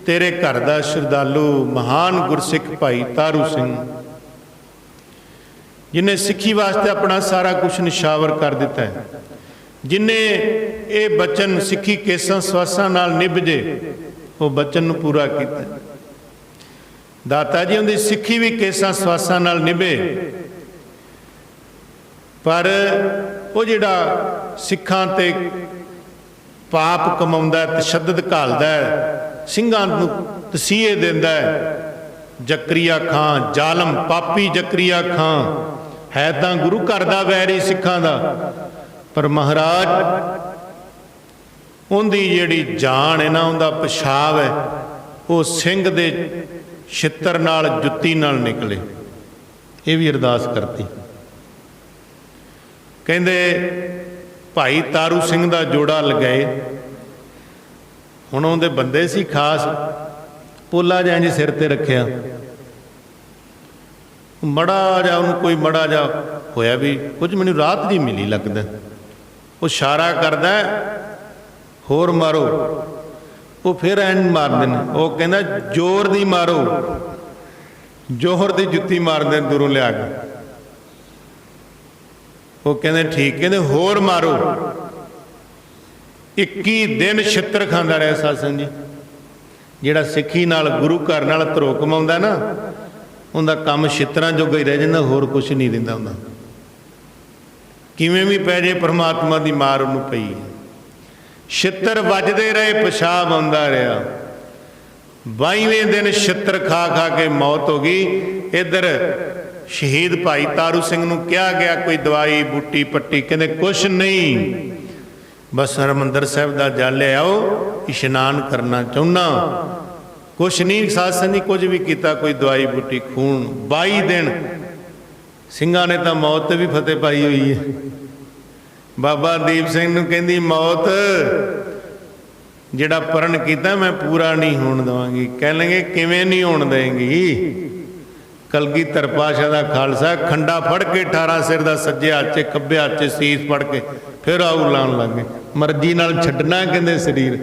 ਤੇਰੇ ਘਰ ਦਾ ਸ਼ਰਧਾਲੂ ਮਹਾਨ ਗੁਰਸਿੱਖ ਭਾਈ ਤਾਰੂ ਸਿੰਘ, ਜਿਹਨੇ ਸਿੱਖੀ ਵਾਸਤੇ ਆਪਣਾ ਸਾਰਾ ਕੁਝ ਨਿਸ਼ਾਵਰ ਕਰ ਦਿੱਤਾ ਹੈ, ਜਿਹਨੇ ਇਹ ਬਚਨ ਸਿੱਖੀ ਕੇਸਾਂ ਸਵਾਸਾਂ ਨਾਲ ਨਿਭ ਜੇ, ਉਹ ਬਚਨ ਨੂੰ ਪੂਰਾ ਕੀਤਾ। ਦਾਤਾ ਜੀ ਉਹਦੀ ਸਿੱਖੀ ਵੀ ਕੇਸਾਂ ਸਵਾਸਾਂ ਨਾਲ ਨਿਭੇ, ਪਰ ਉਹ ਜਿਹੜਾ ਸਿੱਖਾਂ ਤੇ ਪਾਪ ਕਮਾਉਂਦਾ, ਤਸ਼ੱਦਦ ਘਾਲਦਾ, ਸਿੰਘਾਂ ਨੂੰ ਤਸੀਹੇ ਦਿੰਦਾ ਹੈ, ਜ਼ਕਰੀਆ ਖਾਂ ਜ਼ਾਲਮ ਪਾਪੀ ਜ਼ਕਰੀਆ ਖਾਂ ਹੈ ਤਾਂ ਗੁਰੂ ਘਰ ਦਾ ਵੈਰੀ ਸਿੱਖਾਂ ਦਾ, ਪਰ ਮਹਾਰਾਜ ਉਹਦੀ ਜਿਹੜੀ ਜਾਨ ਹੈ ਨਾ, ਉਹਦਾ ਪਿਸ਼ਾਬ ਹੈ, ਉਹ ਸਿੰਘ ਦੇ ਛਿੱਤਰ ਨਾਲ, ਜੁੱਤੀ ਨਾਲ ਨਿਕਲੇ। ਇਹ ਵੀ ਅਰਦਾਸ ਕਰਤੀ। ਕਹਿੰਦੇ ਭਾਈ ਤਾਰੂ ਸਿੰਘ ਦਾ ਜੋੜਾ ਲਗਾਏ। ਹੁਣ ਉਹਦੇ ਬੰਦੇ ਸੀ ਖਾਸ, ਪੋਲਾ ਜਿਹਾ ਜੀ ਸਿਰ ਤੇ ਰੱਖਿਆ, ਮੜਾ ਜਾ ਉਹਨੂੰ ਕੋਈ ਮੜਾ ਜਾ ਹੋਇਆ ਵੀ ਕੁਝ ਮੈਨੂੰ ਰਾਤ ਦੀ ਮਿਲੀ ਲੱਗਦਾ। ਉਹ ਇਸ਼ਾਰਾ ਕਰਦਾ ਹੋਰ ਮਾਰੋ, ਉਹ ਫਿਰ ਐਂ ਮਾਰਦੇ ਨੇ। ਉਹ ਕਹਿੰਦਾ ਜ਼ੋਰ ਦੀ ਮਾਰੋ, ਜ਼ੋਹਰ ਦੀ ਜੁੱਤੀ ਮਾਰਦੇ ਦੂਰੋਂ ਲਿਆ ਕੇ। वो कहते ठीक, कहते होर मारो। 21 दिन छित्र खांदा रहा सत्संग जी। जिहड़ा सिੱਖੀ नाल गुरु घर नाल धरो कमाउंदा ना, उनका काम छित्रां जोगा ही रह जांदा, होर कुछ नहीं रहिंदा हुंदा। किवें भी पै जाए परमात्मा की मार उन्होंने पई। छित्र वजदे रहे, पेशाब आउंदा रहा। 22वें दिन छित्र खा खा के मौत हो गई। इधर शहीद भाई तारू सिंह नूं कहा गया कोई दवाई बूटी पट्टी, कहते कुछ नहीं, बस हरमंदर साहब का जल ले आओ, इशनान करना चाहुना। कुछ नहीं साध संगत जी कुछ भी किया, कोई दवाई बूटी खून। 22 दिन ਸਿੰਘਾਂ ने तो मौत ते भी फतेह पाई हुई है। बाबा दीप सिंह नूं कहंदी मौत जिहड़ा प्रण किया मैं पूरा नहीं होण देवांगी। कह लेंगे किवें नहीं होण देंगी। कलगीधर पातशाह दा खालसा खंडा फड़ के 18 सिर दा सज्जे हाथ च खब्बे हाथ च सीस फड़ के फिर आऊ लाउण लग गए। मर्जी नाल छड्डना कहंदे शरीर।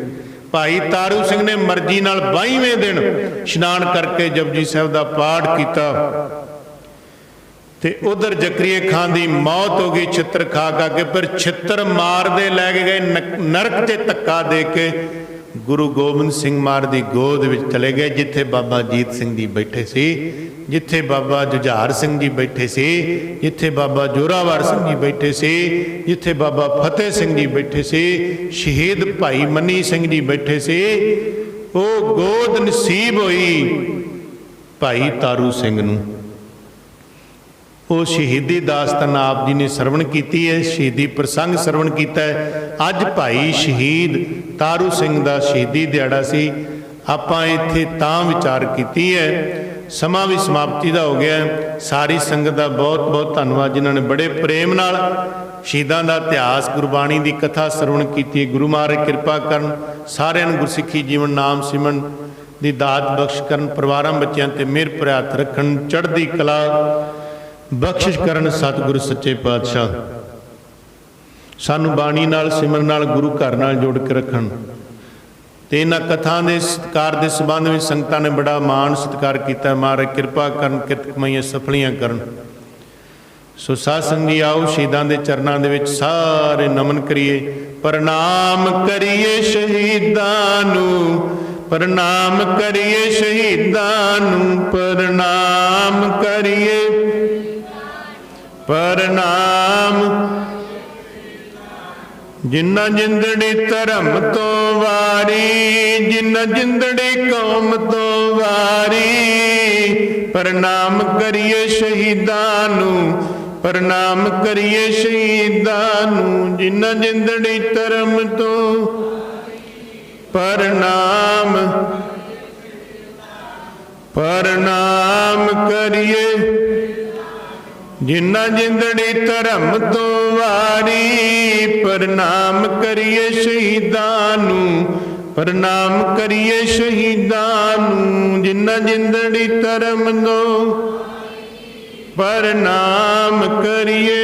भाई तारू सिंह ने मर्जी नाल 22वें दिन इशनान करके जपजी साहिब दा पाठ किया। ते उधर जकरीए खान की मौत हो गई छित्र खा खा के। फिर छित्र मार दे लै गए नरक से धक्का दे के गुरु गोबिंद सिंह महाराज की गोद में चले गए, जिथे बाबा जीत सिंह जी बैठे सी, जिथे बाबा जुझार सिंह जी बैठे सी, जिथे बाबा जोरावर सिंह जी बैठे सी, जिथे बाबा फतेह सिंह जी बैठे सी, शहीद भाई मनी सिंह जी बैठे सी। वो गोद नसीब हुई भाई तारू सिंह नूं। वो शहीदी दास्तान आप जी ने सरवण की है, शहीदी प्रसंग सरवण किया है। अज भाई शहीद तारू सिंह का शहीदी दिहाड़ा सी। आपां इत्थे तां विचार की है। समा भी समाप्ति का हो गया। सारी संगत का बहुत बहुत धन्यवाद जिन्होंने बड़े प्रेम नाल शहीदां दा इतिहास गुरबाणी की कथा सरवण की। गुरु महाराज कृपा करन, सारिआं नूं गुरसिੱਖੀ जीवन नाम सिमरन की दात बख्श करन, परिवारां बच्चों ते मेहर भरे हत्थ रखन, चढ़दी कला बख्शिश करन सतगुरु सच्चे पातशाह। सानू बाणी नाल सिमरन नाल गुरु घर नाल जोड़ के रखन। ते इन्हां कथां दे सत्कार दे संबंध में संगतां ने बड़ा मान सत्कार किया। महाराज कृपा करन, किरत कमाईयां सफलियां करन। सो साध संगत जी आओ शहीदां दे चरनां दे विच सारे नमन करिए। प्रणाम करिए शहीदां नूं, प्रणाम करिए शहीदां नूं, प्रणाम करिए प्रणाम। जिन्ना जिंदड़ी धर्म तो वारी, जिन्ना जिंदड़ी कौम तो वारी, प्रणाम करिए शहीदां नूं, प्रणाम करिए शहीदां नूं। जिन्ना जिंदड़ी धर्म तो प्रणाम प्रणाम करिए। जिन्ना जिंदड़ी धर्म तो वारी, प्रणाम करिए शहीदां नूं, प्रणाम करिए शहीदां नूं। जिन्ना जिंदड़ी धर्म तो प्रणाम करिए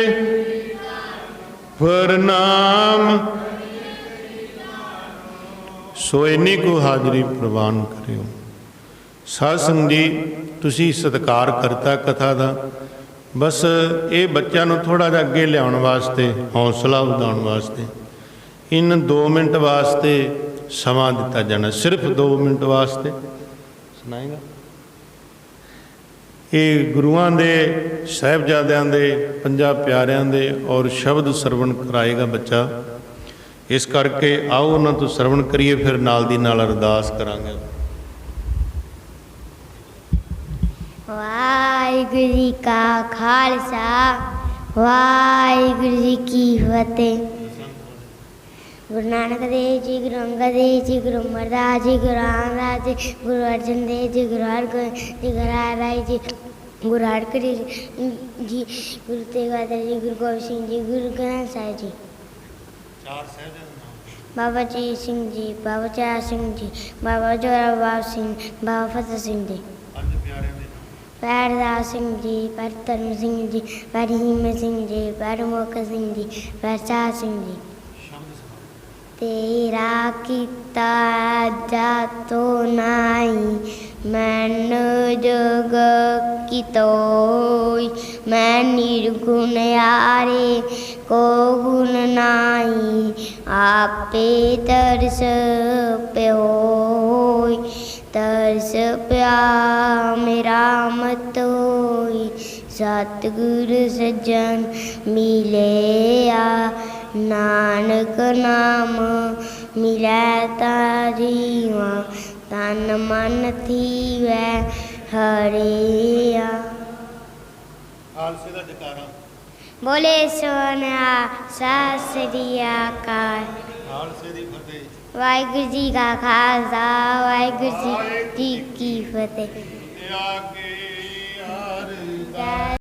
प्रणाम। सो इन्नी को हाजरी प्रवान करियो। साध संगत जी तुसी सत्कार करता कथा का। बस ये बच्चों को थोड़ा जिहा अगे लियाउण वास्ते, हौसला वधाउण वास्ते इन 2 मिनट वास्ते समा दिता जाना, सिर्फ 2 मिनट वास्ते सुनाएगा। ये गुरुआं दे साहिबजादियां दे 50 प्यारियां दे और शब्द सरवण कराएगा बच्चा। इस करके आओ उन्हां तो सरवण करिए, फिर नाल दी नाल अरदास करांगे। वाहिगुरु जी का खालसा, वाहिगुरु जी की फतेह। गुरु नानक देव जी, गुरु अंगद देव जी, गुरु अमरदास जी, गुरु रामदास जी, गुरु अर्जन देव जी, गुरु हरगोबिंद जी, गुरु हरराय जी, गुरु हरकृष्ण जी, गुरु तेग बहादुर जी, गुरु गोबिंद सिंह जी, गुरु ग्रंथ साहिब जी, बाबा जी सिंह जी, बाबा चरा सिंह जी, बाबा जोरावर सिंह, बाबा फतेह सिंह जी, पैरदास सिंह जी, परतन सिंह जी, परहीम सिंह जी, परमोक सिंह जी, प्रसाद सिंह जी, तेरा किता जातो नाई मैन जोग कितोई मैं निर्गुण यारे को गुण नाई आपे तरस पे होई तरस प्या मेरा मत होई सतगुरु सज्जन मिले आ नानक नाम मिलै तारीवा तन मन थीवै हरिया। ਖਾਲਸੇ ਦਾ ਜਕਾਰਾ। बोले सोनिया सत श्री अकाल। ਖਾਲਸੇ ਦੀ ਫਤਿਹ। वाहिगुरु जी का खालसा वाहिगुरु जी की फतेह। ਆਗੇ